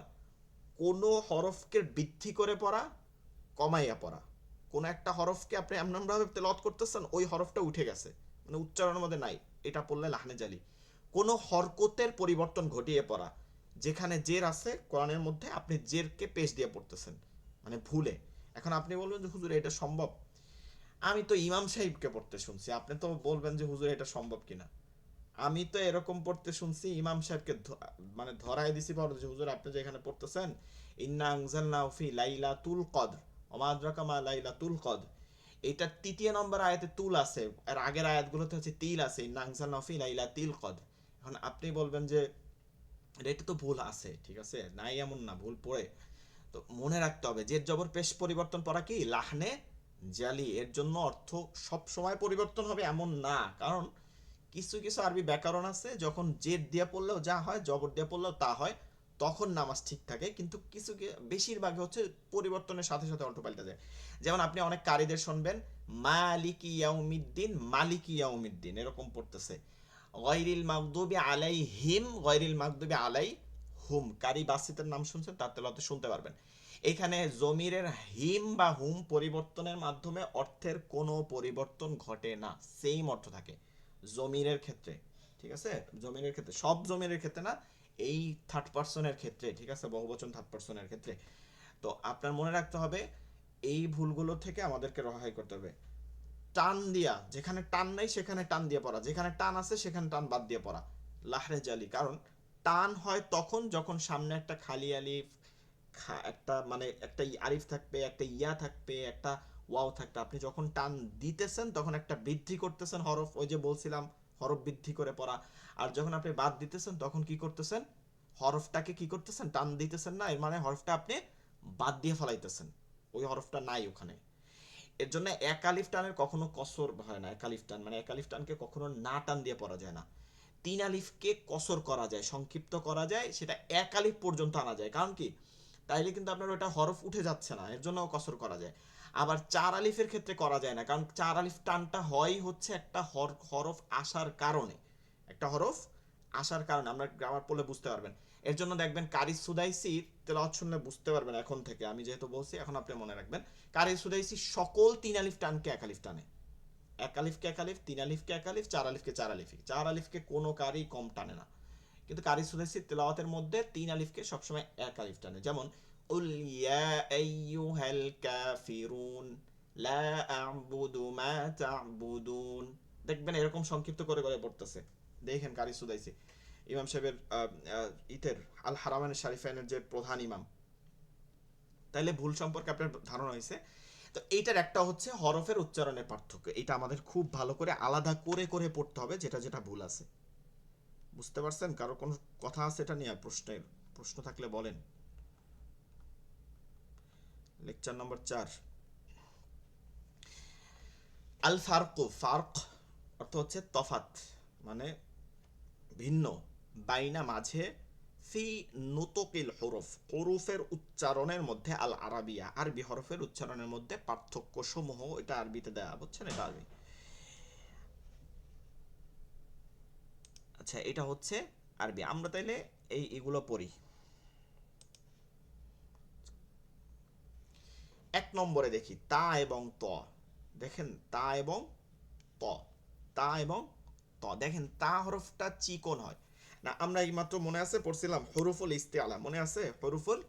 কোনো হরফকে বৃদ্ধি করে পড়া, কমাইয়া পড়া। কোন একটা হরফকে আপনি এমন ভাবে তেলাওয়াত করতেছেন ওই হরফটা উঠে গেছে, মানে উচ্চারণের মধ্যে নাই, এটা পড়লে লাহনে জালি। কোনো হরকতের পরিবর্তন ঘটিয়ে পড়া, যেখানে জের আছে কোরআনের মধ্যে আপনি জেরকে পেশ দিয়ে পড়তেছেন, মানে ভুলে। এখন আপনি বলবেন যে হুজুর এটা সম্ভব, আমি তো ইমাম সাহেবকে পড়তে শুনছি, আপনি তো বলবেন যে হুজুর এটা সম্ভব কিনা। আমি তো এরকম পড়তে শুনছি, ইমাম সাহেবকে মানে ধরায় দিছি পড়ে যে হুজুর আপনি যেখানে পড়তেছেন ইন্না আনজালনাহু ফি লাইলাতুল কদর ওমা আদরাকা মা লাইলাতুল কদর, এটা 3 নম্বর আয়াতে তুল আছে, আর আগের আয়াতগুলোতে হচ্ছে তিল আছে, ইন্না আনজালনাহু ফি লাইলাতিল কদর। এখন আপনি বলবেন যে এটা তো ভুল আছে, ঠিক আছে, নাই এমন না, ভুল পড়ে। তো মনে রাখতে হবে জের জবর পেশ পরিবর্তন করা কি লাহনে জালি, এর জন্য অর্থ সব সময় পরিবর্তন হবে এমন না, কারণ কিছু কিছু আরবি ব্যাকরণ আছে যখন জের দিয়ে পড়লেও যা হয় জবর দিয়ে পড়লেও তা হয়, তখন নামাজ ঠিক থাকে, কিন্তু কিছু বেশিরভাগ হচ্ছে পরিবর্তনের সাথে সাথে অর্থ পাল্টে যায়। যেমন আপনি অনেক কারীদের শুনবেন মালিকি ইয়াউমিদ্দিন, মালিকি ইয়াউমিদ্দিন এরকম পড়তেছে, গায়রিল মাগদুবি আলাইহিম, গায়রিল মাগদুবি আলাইহুম। কারি বাসিতের নাম শুনছেন, তার তেলাওয়াতে শুনতে পারবেন। এখানে জমিরের হিম বা হুম পরিবর্তনের মাধ্যমে অর্থের কোনো পরিবর্তন ঘটে না, সেম অর্থ থাকে জমিরের ক্ষেত্রে, ঠিক আছে, জমিরের ক্ষেত্রে, সব জমিরের ক্ষেত্রে না, এই থার্ড পারসনের ক্ষেত্রে, ঠিক আছে, বহুবচন থার্ড পারসনের ক্ষেত্রে। তো আপনার মনে রাখতে হবে এই ভুলগুলো থেকে আমাদেরকে রেহাই করতে হবে। টান দিয়া, যেখানে টান নাই সেখানে টান দিয়ে পড়া, যেখানে টান আছে সেখানে টান বাদ দিয়ে পড়া, লাহরে জালি। কারণ টান হয় তখন যখন সামনে একটা খালি আলিফ, একটা মানে একটা আলিফ থাকবে, একটা ইয়া থাকবে, একটা ওয়াও থাকবে, আপনি যখন টান দিতেছেন তখন একটা বৃদ্ধি করতেছেন হরফ, ওই যে বলছিলাম হরফ বৃদ্ধি করে পড়া। আর যখন আপনি বাদ দিতেছেন তখন কি করতেছেন, হরফটাকে কি করতেছেন, টান দিতেছেন না, এর মানে হরফটা আপনি বাদ দিয়ে ফেলাইতেছেন, ওই হরফটা নাই ওখানে। এর জন্য এক আলিফ টানের কখনো কসর হয় না, এক আলিফ টান মানে এক আলিফ টানকে কখনো না টান দিয়ে পড়া যায় না। 3 আলিফকে কসর করা যায়, সংক্ষিপ্ত করা যায়, সেটা এক আলিফ পর্যন্ত আনা যায়, কারণ কি তাইলে কিন্তু আপনার ওটা হরফ উঠে যাচ্ছে না, এর জন্য কসর করা যায়। আবার 4 আলিফের ক্ষেত্রে করা যায় না, কারণ 4 আলিফ টানটা হয় হচ্ছে একটা হরফ আসার কারণে, একটা হরফ আসার কারণে, আমরা গ্রামার পড়লে বুঝতে পারবেন। এর জন্য দেখবেন কারি সুদাইসি তেলাওয়াত শুনলে বুঝতে পারবেন, এখন থেকে আমি যেহেতু বলছি এখন আপনি মনে রাখবেন, কারি সুদাইসি সকল 3 আলিফ টানকে এক আলিফ টানে, এক আলিফকে এক আলিফ, 3 আলিফকে এক আলিফ, 4 আলিফকে 4 আলিফ, 4 আলিফকে কোনো কারি কম টানে না। কিন্তু কারি সুদাইসি তেলাওয়াতের মধ্যে 3 আলিফকে সবসময় এক আলিফ টানে, যেমন উল ইয়া আইয়ুহাল কাফিরুন লা আ'বুদু মা তা'বুদুন, দেখবেন এরকম সংক্ষিপ্ত করে করে পড়তেছে, দেখেন কারি সুদাইসি ইমাম সাহেবের ইতের আল হারামাইন শরীফাইনের যে প্রধান ইমাম। তাইলে ভুল সম্পর্কে আপনার ধারণা হয়েছে। তো এইটার একটা হচ্ছে হরফের উচ্চারণের পার্থক্য, এটা আমাদের খুব ভালো করে আলাদা করে করে পড়তে হবে, যেটা যেটা ভুল আছে। বুঝতে পারছেন? কারো কোনো কথা আছে এটা নিয়ে, প্রশ্ন থাকলে বলেন। লেকচার নম্বর 4, আল ফারকু, ফারক অর্থ হচ্ছে তফাত, মানে ভিন্ন, বাইনা মাঝে, ফি নুতুকিল হুরুফ, হুরুফের উচ্চারণের মধ্যে, আল আরাবিয়া আরবি হরফের উচ্চারণের মধ্যে পার্থক্য সমূহ, এটা আরবিতে দেয়া, বুঝছেন, এটা আরবি। আচ্ছা এটা হচ্ছে আরবি, আমরা তাইলে এগুলো পড়ি। 1 নম্বরে দেখি তা এবং ত, দেখেন তা এবং ত, তা এবং ত, দেখেন তা হরফটা চিকন হয় না, আমরা এইমাত্র মনে আছে পড়ছিলাম হরুফুল ইস্তিআলা, মনে আছে হরুফুল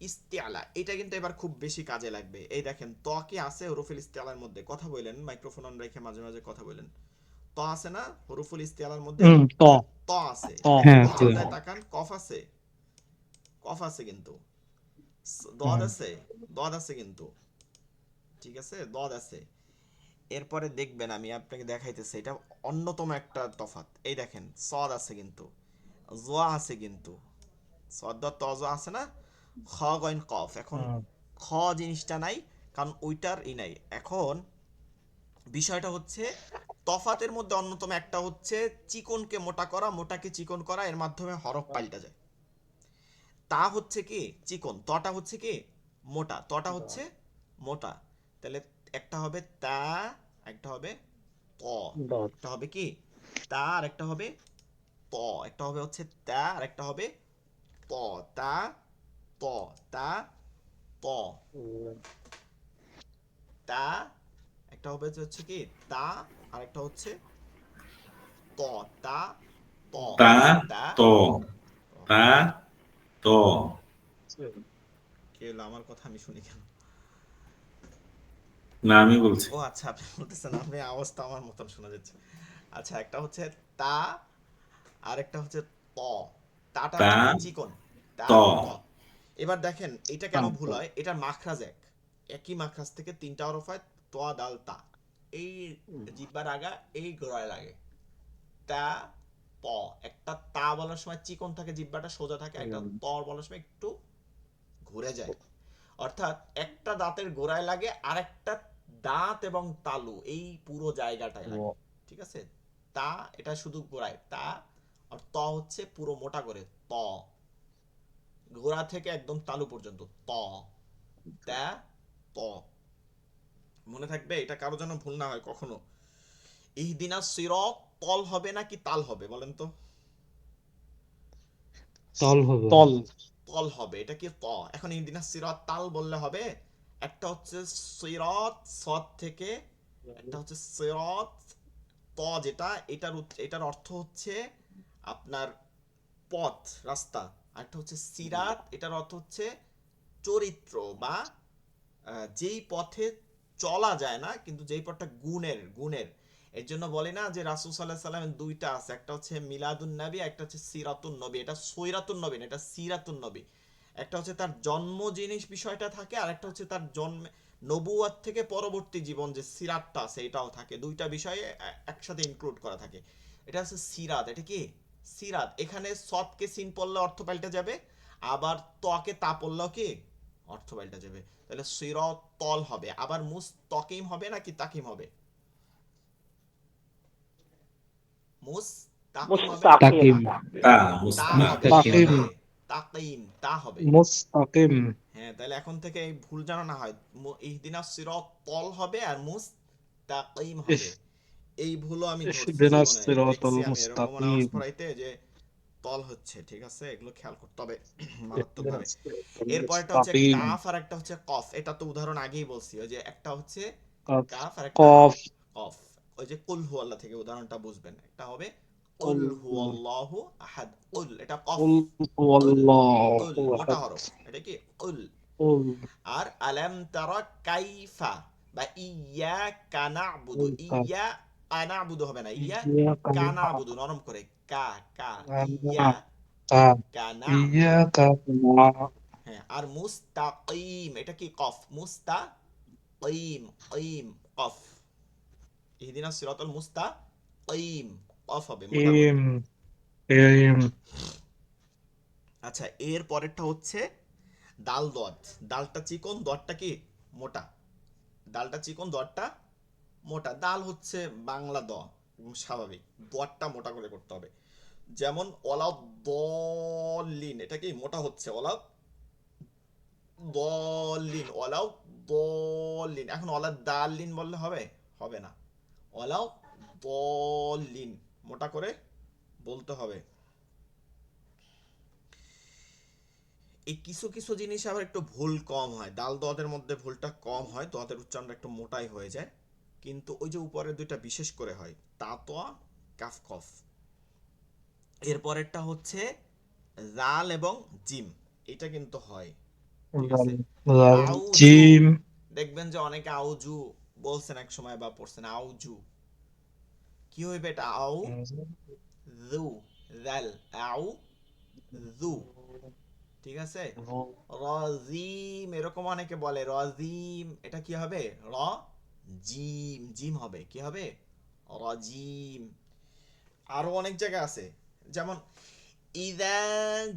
ইস্তিআলা, এটা কিন্তু এবার খুব বেশি কাজে লাগবে। এই দেখেন ত কি আছে হরুফুল ইস্তিআলার মধ্যে, কথা বলেন, মাইক্রোফোন অন রেখে মাঝে মাঝে কথা বলেন। ত আছে না হরুফুল ইস্তিআলার মধ্যে, ত ত আছে। ত হ্যাঁ, নিচেরটায় তাকান, কফ আছে, কফ আছে কিন্তু, দদ আছে, দদ আছে কিন্তু, ঠিক আছে, দদ আছে। এরপরে দেখবেন আমি আপনাকে দেখাইতেছি, এটা অন্যতম একটা তফাৎ। এই দেখেন সদ আছে কিন্তু, জোয়া আছে কিন্তু, সদ তজ আছে না, খ গইন কফ, এখন খ জিনিসটা নাই, কারণ ওইটার নাই। এখন বিষয়টা হচ্ছে তফাতের মধ্যে অন্যতম একটা হচ্ছে চিকনকে মোটা করা, মোটাকে চিকন করা, এর মাধ্যমে হরফ পাল্টা যায়। তা হচ্ছে কি চিকন, তটা হচ্ছে কি মোটা, তটা হচ্ছে মোটা, তাহলে একটা হবে তা, একটা হবে ত, একটা হবে কি তা, আর একটা হবে ত। ত, একটা হবে হচ্ছে তা, আর একটা হবে ত, তা ত, তা ত, তা, একটা হবে হচ্ছে কি তা, আর একটা হচ্ছে ত, তা ত, তা তা ত তা ত কে হলো? আমার কথা আমি শুনি কেন? না আমি বলছি ও আচ্ছা, আপনি বলতেছেন, আপনি আওয়াজটা আমার মতন শোনা যাচ্ছে। আচ্ছা, একটা হচ্ছে তা, আর একটা হচ্ছে ত। তাটা তা হচ্ছে কি চিকন, তা ত ত। এবার দেখেন এটা কেন ভুল হয়, এটার মাখরাজ একই মাখরাজ থেকে তিনটা হরফ হয়, ত দাল তা। এই জিহ্বার আগা এই গোড়ায় লাগে, তা ত। একটা তা বলার সময় চিকন থাকে, জিহ্বাটা সোজা থাকে, একটা ত বলার সময় একটু ঘুরে যায়। অর্থাৎ একটা দাঁতের গোড়ায় লাগে, আর একটা দাঁত এবং তালু এই পুরো জায়গাটায় লাগে, ঠিক আছে? তা এটা শুধু গোড়ায় তা, আর ত হচ্ছে পুরো মোটা করে ত, গোড়া থেকে একদম তালু পর্যন্ত ত, তা ত। মনে থাকবে, এটা কারো যেন ভুল না হয় কখনো। ইহদিনা সিরাত তল হবে নাকি তাল হবে বলেন তো? তল হবে। তল হবে, এটা কি ত। এখন ইহদিনা সিরাত তাল বললে হবে। একটা হচ্ছে সিরাত সদ থেকে, একটা হচ্ছে সিরাত ত, যেটা এটার অর্থ হচ্ছে আপনার পথ, রাস্তা। আরেকটা হচ্ছে সিরাত, এটার অর্থ হচ্ছে চরিত্র বা যেই পথে চলা যায় না, কিন্তু যেই পথটা গুণের। এর জন্য বলে না যে রাসূল সাল্লাল্লাহু আলাইহি সাল্লামের দুইটা আছে, একটা হচ্ছে মিলাদুন নবী, একটা হচ্ছে সিরাতুন নবী। এটা সৈরাতুন নবী না, এটা সিরাতুন নবী। একটা হচ্ছে তার জন্ম জিনিস বিষয়টা থাকে, আর একটা হচ্ছে তার জন্মে নবুয়াত থেকে পরবর্তী জীবন যে সিরাতটা আছে এটাও থাকে, দুইটা বিষয়ে একসাথে ইনক্লুড করা থাকে। এটা হচ্ছে সিরাত। এটা কি সিরাত? এখানে সদকে সিন পড়লে অর্থ পাল্টে যাবে, আবার তকে তা পড়লেও কি অর্থ পাল্টে যাবে। তাহলে সিরাত তল হবে, আবার মুস্তাকিম হবে নাকি তাকিম হবে? মুস্তাকিম হবে, মুস্তাকিম। তাকিম। তা তা মুস্তা হবে, কি মুস্তাকিম। হবে? তাকিম, তা হবে। মুস্তাকিম। হ্যাঁ, তাহলে এখন থেকে এই ভুল যেন না হয়, ইহদিনাস সিরাত তল হবে আর মুস্তাকিম হবে। এই ভুলও আমি ধরছি ইহদিনাস জীবনে, সিরাতাল দেখছি আমি এরকম নামাজ মুস্তাকিম। পড়াইতে যে তল হচ্ছে, ঠিক আছে? এগুলো খেয়াল করতে হবে মারাত্মক ভাবে। ইহদিনাস সিরাতাল এরপরটা হচ্ছে মুস্তাকিম। কাফ, আর একটা হচ্ছে কফ। এটা তো উদাহরণ আগেই বলছি, ওই যে একটা হচ্ছে কফ। কাফ আর একটা কফ। কফ। ওই যে কুল হু আল্লাহ থেকে উদাহরণটা বুঝবেন, একটা হবে কুল কুল হু আল্লাহু আহাদ। কুল, এটা কফ। কুল কুল, কুল হুয়াল্লাহু মোটা আহাদ। হরফ, এটা কি কুল। কুল আর আলাম তারা কাইফা বা ইয়া কানাবুদু, কুল ইয়া কানাবুদু হবে না, ইয়া ইয়াকা কানাবুদু নরম করে, কা কা, ইয়া না'বুদু কানাবুদু। ইয়াকা না'বুদু। হ্যাঁ, আর মুস্তাকিম, এটা কি কফ, মুস্তাকিম, কিম, কফ। ইহদিনাস সিরাতাল মুস্তাকিম, কফ হবে মোটা করে। ইম ইম আচ্ছা, এর পরেরটা হচ্ছে দাল দদ। দালটা চিকন, দদটা কি মোটা। দালটা চিকন, দদটা মোটা। দাল হচ্ছে বাংলা দ, স্বাভাবিক। দদটা মোটা করে করতে হবে। যেমন ওয়ালাদ দলিন, এটা কি মোটা হচ্ছে, ওয়ালাদ দলিন, ওয়ালাউ দলিন। এখন ওয়ালাদ দালিন বললে হবে? হবে না। ওয়ালাউ দলিন মোটা করে বলতে হবে। এই কিছু কিছু জিনিস আবার একটু ভুল কম হয়, দাল দদের মধ্যে ভুলটা কম হয়, দদের উচ্চারণটা একটু মোটাই হয়ে যায়। কিন্তু ওই যে উপরের দুইটা বিশেষ করে হয়, তা তোয়া কাফ কফ। এরপরেরটা হচ্ছে জাল এবং জিম, এটা কিন্তু হয়, ঠিক আছে? আউজু, জিম দেখবেন যে অনেকে আউজু বলছেন এক সময় বা পড়ছেন আউজু, কি হইবে এটা? আউ জু, জাল, আউ জু, ঠিক আছে? রজিম, এরকম অনেকে বলে রজিম, এটা কি হবে? র জিম, জিম হবে, কি হবে? রজিম। আরো অনেক জায়গা আছে, যেমন ইযা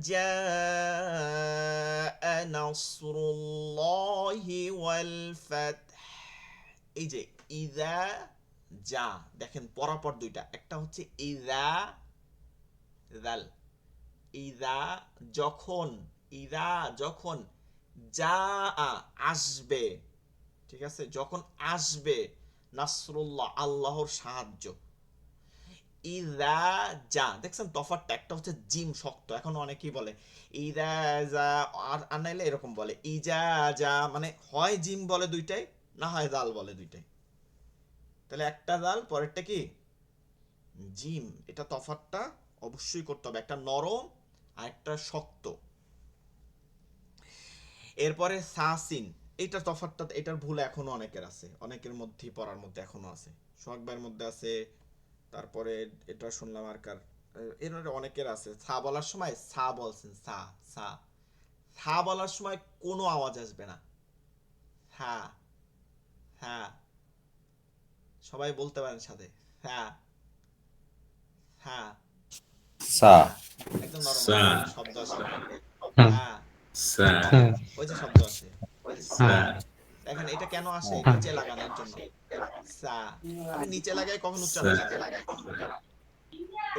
জাআ নাসরুল্লাহি ওয়াল ফাতহ। এই যে ইযা যা, দেখেন পরাপর দুইটা, একটা হচ্ছে ইযা জাল, ইযা যখন, ইযা যখন, যা আসবে, ঠিক আছে? যখন আসবে নাসরুল্লাহ, আল্লাহর সাহায্য। ইদা যা, দেখছেন তফাৎটা? একটা হচ্ছে জিম শক্ত, এখন অনেকেই বলে ইদা যা, আর নাইলে এরকম বলে ইজা যা, মানে হয় জিম বলে দুইটাই, না হয় জাল বলে দুইটাই। তাহলে একটা জাল, পরেরটা কি জিম। এটা তফাৎটা অবশ্যই করতে হবে, একটা নরম আর একটা শক্ত। এরপরে সাসিন, এইটা তফাৎটা, এটার ভুল এখনো অনেকের আছে, অনেকের মধ্যেই পড়ার মধ্যে এখনো আছে, সোহাগবার মধ্যে আছে, তারপরে এটা শুনলাম আর কার, এর অনেকের আছে। সা বলার সময় সা বলছেন, সা সা, সা বলার সময় কোনো আওয়াজ আসবে না। হ্যাঁ হ্যাঁ, সবাই বলতে পারেন সাথে, হ্যাঁ হ্যাঁ সা হ্যাঁ, একদম নরম সা শব্দ আসে। হা হ্যাঁ, সা হা ওই যে শব্দ আসে হা সা দেখেন, এটা কেন আসে? হা নিচে লাগানোর জন্য। সা, আপনি নিচে লাগাই কখন উচ্চারণ সা শিখেন?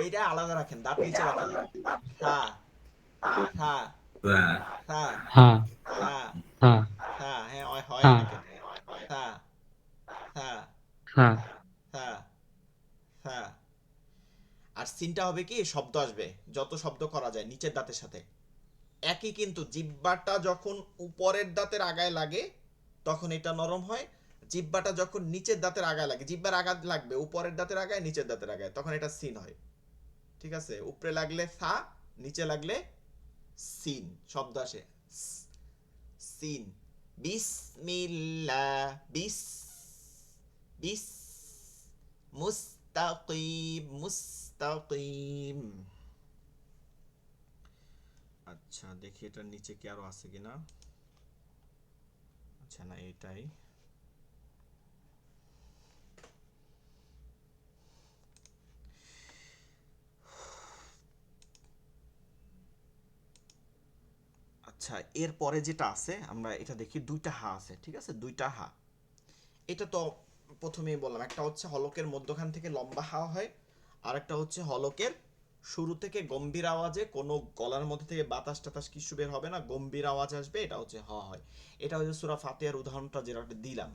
এইটা আলাদা রাখেন, দাঁত নিচে রাখেন। সা সা সা সা হা সা হা সা, হ্যাঁ হয় হয় হা অনেকের। সা সা হা সা সা। আর সিনটা হবে কি, শব্দ আসবে, যত শব্দ করা যায় নিচের দাঁতের সাথে একই, কিন্তু জিহ্বাটা যখন উপরের দাঁতের আগায় লাগে তখন এটা নরম হয়, জিহ্বাটা যখন নিচের দাঁতের আগায় লাগে, জিহ্বার আঘাত লাগবে উপরের দাঁতের আগায় নিচের দাঁতের আগায়, তখন এটা সিন হয়। ঠিক আছে, উপরে লাগলে সা, নিচে লাগলে সিন শব্দ আসে, সিন। বিসমিল্লাহ, বিস বিস, মুস্তাকিম মুস্তাকিম। আচ্ছা দেখি এটার নিচে কি আরো আছে কিনা। আচ্ছা না, এটাই। আচ্ছা এরপরে যেটা আছে আমরা এটা দেখি, দুইটা হা আছে, ঠিক আছে, দুইটা হা। এটা তো প্রথমেই বললাম, একটা হচ্ছে হলকের মধ্যখান থেকে লম্বা হা হয়, আর একটা হচ্ছে হলকের শুরু থেকে গম্ভীর আওয়াজে, কোনো গলার মধ্যে থেকে বাতাস টাতাস কিছু বের হবে না, গম্ভীর আওয়াজ আসবে, এটা হচ্ছে হ হয়। এটা হচ্ছে সূরা ফাতিহার উদাহরণটা যেটা দিলাম,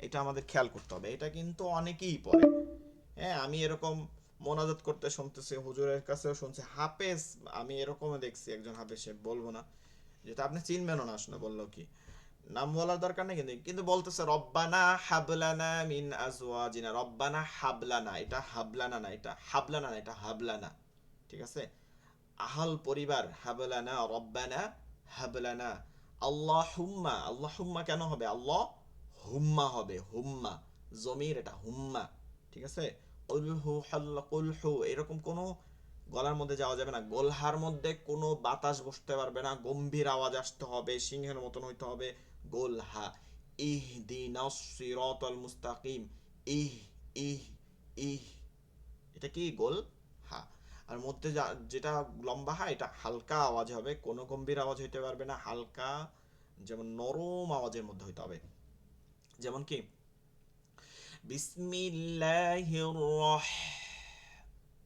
এটা আমাদের খেয়াল করতে হবে। এটা কিন্তু অনেকেই পড়ে, হ্যাঁ আমি এরকম মোনাজাত করতে শুনতেছি, হুজুরের কাছেও শুনছি, হাফেজ, আমি এরকম দেখছি একজন হাফেজ, সে বলবো না, যেটা আপনি চিনবেনও না, আসলে বললো কি, নাম বলার দরকার নেই, কিন্তু কিন্তু বলতেছে রব্বানা হাবলানা মিন আজওয়াজিনা, রব্বানা হাবলানা, এটা হাবলানা না, এটা হাবলানা না, এটা হাবলানা। ঠিক আছে, আহল পরিবার, হাবলানা, রব্বানা হাবলানা। আল্লাহুম্মা, আল্লাহুম্মা কেন হবে? আল্লাহ হুম্মা হবে, হুম্মা জমির, এটা হুম্মা। ঠিক আছে, কুলহু হাল্লা কুলহু, এরকম কোনো গলার মধ্যে যাওয়া যাবে না, গোলহার মধ্যে কোনো বাতাস বসতে পারবে না, গম্ভীর আওয়াজ আসতে হবে, সিংহের মতন হইতে হবে, গোলহা। ইহদিনাস সিরাতাল মুস্তাকিম, ইহ ইহ ইহ, এটা কি গোল হা। আর মধ্যে যেটা লম্বা হা, এটা হালকা আওয়াজ হবে, কোনো গম্ভীর আওয়াজ হইতে পারবে না, হালকা যেমন নরম আওয়াজের মধ্যে হইতে হবে। যেমন কি বিসমিল্লাহির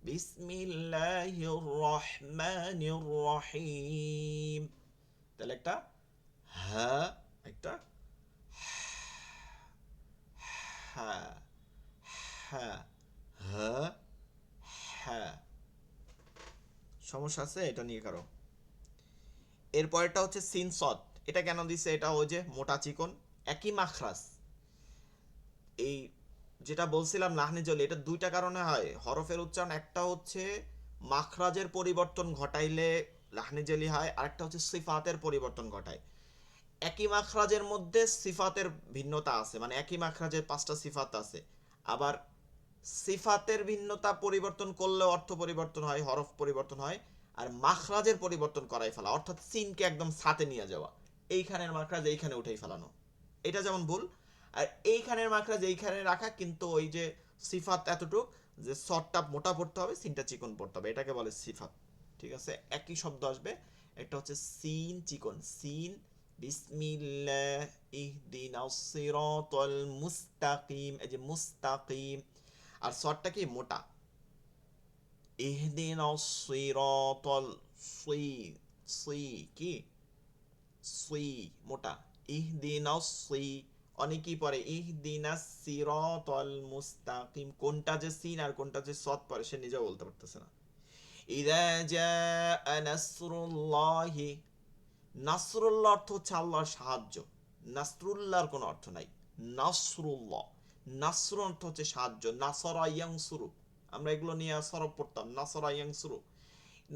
বিসমিল্লাহির রহমানির রহিম, তাহলে একটা হা, একটা হা, হা, হা, হা। সমস্যা আছে এটা নিয়ে কারো? এরপরটা হচ্ছে সিন সদ, এটা কেন দিছে? এটা ওই যে মোটা চিকন, একই মাখরাজ। এই যেটা বলছিলাম লাহনি জলি, এটা দুইটা কারণে হয় হরফের উচ্চারণ, একটা হচ্ছে মাখরাজের পরিবর্তন ঘটাইলে লাহনি জলি হয়, আরেকটা হচ্ছে সিফাতের পরিবর্তন ঘটায়। একই মাখরাজের মধ্যে সিফাতের ভিন্নতা আছে, মানে একই মাখরাজের 5টা সিফাত আছে, আবার সিফাতের ভিন্নতা পরিবর্তন করলে অর্থ পরিবর্তন হয়, হরফ পরিবর্তন হয়। আর মাখরাজের পরিবর্তন করাই ফেলা, অর্থাৎ সিনকে একদম সাথে নিয়ে যাওয়া, এইখানের মাখরাজ এইখানে উঠেই ফেলানো, এটা যেমন ভুল। আর এইখানের মাখরাজ এইখানে রাখা, কিন্তু ওই যে সিফাত এতটুক, যে সটটা মোটা পড়তে হবে, সিনটা চিকন পড়তে হবে, এটাকে বলে সিফাত। ঠিক আছে, একই শব্দ আসবে, একটা হচ্ছে সিন চিকন, সিন বিসমিল্লাহ ইহদিনাস সিরাতাল মুস্তাকিম, এই যে মুস্তাকিম। আর সটটা কি মোটা, ইহদিনাস সিরাতাল, সি সি কি, সি মোটা, ইহদিনাস সি, অনেকেই পড়ে ইহদিনাস সিরাতাল মুস্তাকিম, কোনটা যে সিন আর কোনটা যে সদ পড়ে সে নিজেও বলতে পারতেছে না। ইযা জাআ নাসরুল্লাহি, নাসরুল্লাহ অর্থ হচ্ছে আল্লাহর সাহায্য, নাসরুল্লাহর কোনো অর্থ নাই। নাসরুল্লাহ, নাসর অর্থ হচ্ছে সাহায্য, নাসরা ইয়ানসুরু, আমরা এগুলো নিয়ে সরব পড়তাম, নাসরা ইয়ানসুরু।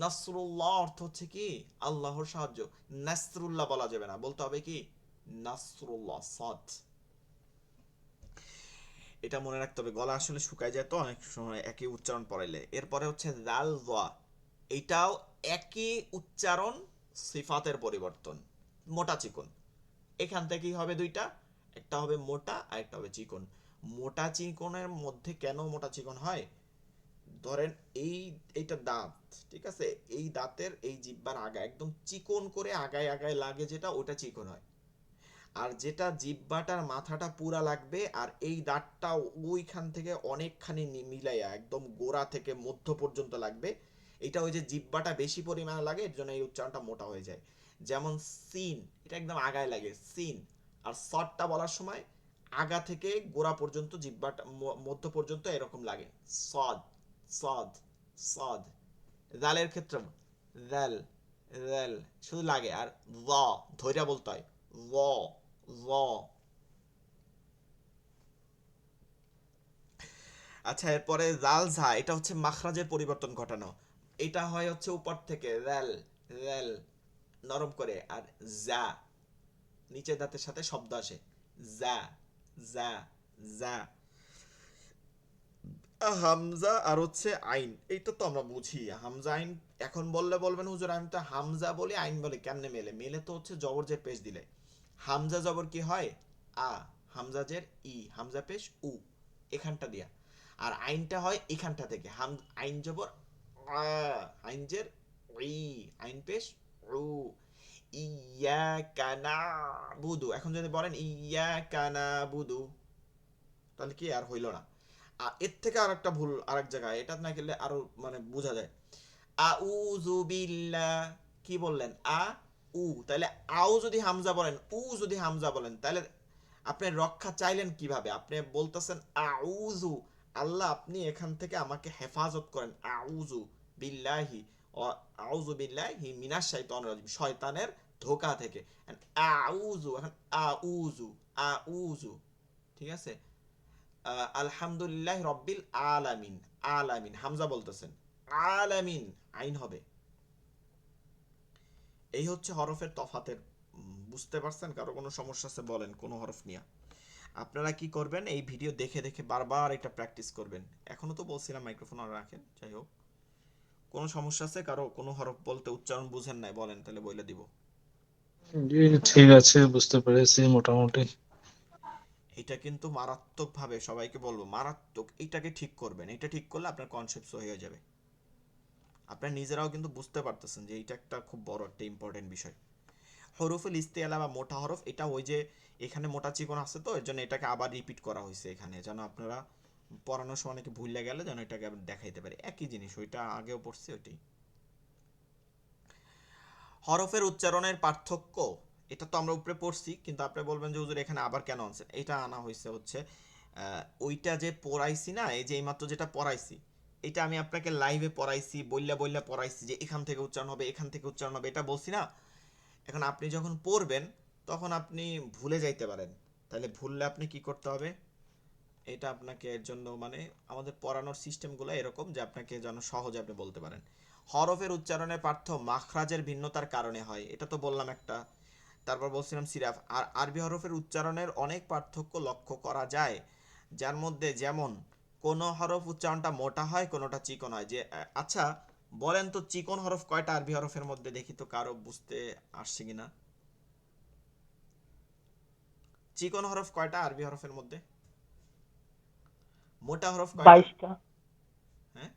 নাসরুল্লাহ অর্থ হচ্ছে কি আল্লাহর সাহায্য। নাসরুল্লাহ বলা যাবে না, বলতে হবে কি নাসরুল্লাহ, সাদ। এটা মনে রাখতে হবে, গলা আসলে শুকায় যায় তো অনেক সময় একই উচ্চারণ পড়াইলে। এরপরে হচ্ছে জাল ওয়া, এটাও একই উচ্চারণ, সিফাতের পরিবর্তন, মোটা চিকন। এখান থেকেই হবে দুইটা, একটা হবে মোটা আর একটা হবে চিকন। মোটা চিকনের মধ্যে কেন মোটা চিকন হয়, ধরেন এইটা দাঁত, ঠিক আছে, এই দাঁতের এই জিহ্বার আগা একদম চিকন করে আগায় আগায় লাগে যেটা, ওটা চিকন হয়। আর যেটা জিহ্বাটার মাথাটা পুরা লাগবে আর এই দাঁতটা ওইখান থেকে অনেকখানি মিলাইয়া একদম গোড়া থেকে মধ্য পর্যন্ত লাগবে, এটা ওই যে জিহ্বাটা বেশি পরিমাণে লাগে, এর জন্য এই উচ্চারণটা মোটা হয়ে যায়। যেমন সিন, এটা একদম আগায় লাগে সিন, আর সদটা বলার সময় আগা থেকে গোড়া পর্যন্ত জিহ্বাটা মধ্য পর্যন্ত এরকম লাগে, সদ সদ সদ। জালের ক্ষেত্রে জাল জাল শুধু লাগে, আর জ ধৈর্য বলতে হয়, জ জ। আচ্ছা, এরপরে জাল ঝা, এটা হচ্ছে মাখরাজের পরিবর্তন ঘটানো, এটা হয় হচ্ছে উপর থেকে জাল জাল নরম করে, আর যা নিচের দাঁতের সাথে শব্দ আসে, যা যা যা। হামজা আর হচ্ছে আইন, এইটা তো আমরা বুঝি, হামজা আইন এখন বললে বলবেন হুজুর আমি তো হামজা বলি আইন বলি কেমনে মেলে, মেলে তো হচ্ছে জবর জের পেশ দিলে। হামজা জবর কি হয় আ, হামজা জের ই, হামজা পেশ উ, এখানটা দিয়া। আর আইনটা হয় এখানটা থেকে, আইন জবর আ, আইন জের ই, আইন পেশ উ। ইয়াকা নাবুদু, এখন যদি বলেন ইয়াকা নাবুদু, তাহলে কি আর হইল না। এর থেকে আর একটা ভুল আরেক জায়গায়, এটা না গেলে আরো মানে বোঝা যায়। আউযু বিল্লাহ, কি বললেন আ উ, তাহলে আও যদি হামজা বলেন, উ যদি হামজা বলেন, তাহলে আপনি রক্ষা চাইলেন কিভাবে? আপনি বলতেছেন আউযু, আল্লাহ আপনি এখান থেকে আমাকে হেফাজত করেন, আউযু বিল্লাহি, আউযু বিল্লাহি মিনাশ শাইতানির রাজিম, শয়তানের ধোঁকা থেকে। আউযু, এখন আউযু আউযু, ঠিক আছে। আলহামদুলিল্লাহ রব্বিল আলামিন, আলামিন হামজা বলতেছেন, আলামিন আইন হবে। এই হচ্ছে হরফের তফাতের, বুঝতে পারছেন? কারো কোনো সমস্যা আছে বলেন কোন হরফ নিয়ে। আপনারা কি করবেন, এই ভিডিও দেখে দেখে বারবার এটা প্র্যাকটিস করবেন। এখনো তো বলছিলাম মাইক্রোফোন আর রাখেন, যাই হোক। কোনো সমস্যা আছে কারো, কোনো হরফ বলতে উচ্চারণ বুঝেন নাই বলেন, তাহলে বলে দিব। জি ঠিক আছে, বুঝতে পেরেছি মোটামুটি। এটা কিন্তু মারাত্মক ভাবে সবাইকে বলবো, মারাত্মক, এটাকে ঠিক করবেন, এটা ঠিক করলে আপনার কনসেপ্ট হয়ে যাবে। আপনারা নিজেরাও কিন্তু বুঝতে পারতেছেন যে এটা একটা খুব বড় একটা ইম্পর্টেন্ট বিষয়। হরফুল ইস্তিআলা বা মোটা হরফ, এটা ওই যে এখানে মোটা চিকন আছে তো, এর জন্য এটাকে আবার রিপিট করা হয়েছে এখানে, যেন আপনারা পড়ানোর সময় অনেকে ভুলে গেলে যেন এটাকে আবার দেখাইতে পারে, একই জিনিস, ওইটা আগেও পড়ছি ওইটাই। হরফের উচ্চারণের পার্থক্য, এটা তো আমরা উপরে পড়ছি, কিন্তু আপনি বলবেন যে হুজুর এখানে আবার কেন আনছেন, এটা আনা হয়েছে হচ্ছে ওইটা যে পড়াইছি না, এই যে এইমাত্র যেটা পড়াইছি, এটা আমি আপনাকে লাইভে পড়াইছি, বইলা বইলা পড়াইছি যে এখান থেকে উচ্চারণ হবে, এখান থেকে উচ্চারণ হবে, এটা বলছি না। এখন আপনি যখন পড়বেন তখন আপনি ভুলে যাইতে পারেন, তাহলে ভুললে আপনি কি করতে হবে, এটা আপনাকে এর জন্য মানে আমাদের পড়ানোর সিস্টেমগুলো এরকম যে আপনাকে যেন সহজে আপনি বলতে পারেন। হরফের উচ্চারণের পার্থক্য মাখরাজের ভিন্নতার কারণে হয়, এটা তো বললাম একটা। তারপর বলছিলাম সিরাফ। আর আরবি হরফের উচ্চারণের অনেক পার্থক্য লক্ষ্য করা যায়, যার মধ্যে যেমন কোন হরফ উচ্চারণটা মোটা হয়, কোনোটা চিকন হয়। যে আচ্ছা বলেন তো চিকন হরফ কয়টা আরবি হরফের মধ্যে, দেখি তো কারো বুঝতে আসছে কিনা। চিকন হরফ কয়টা আরবি হরফের মধ্যে, মোটা হরফ কয়টা? 22টা। হ্যাঁ,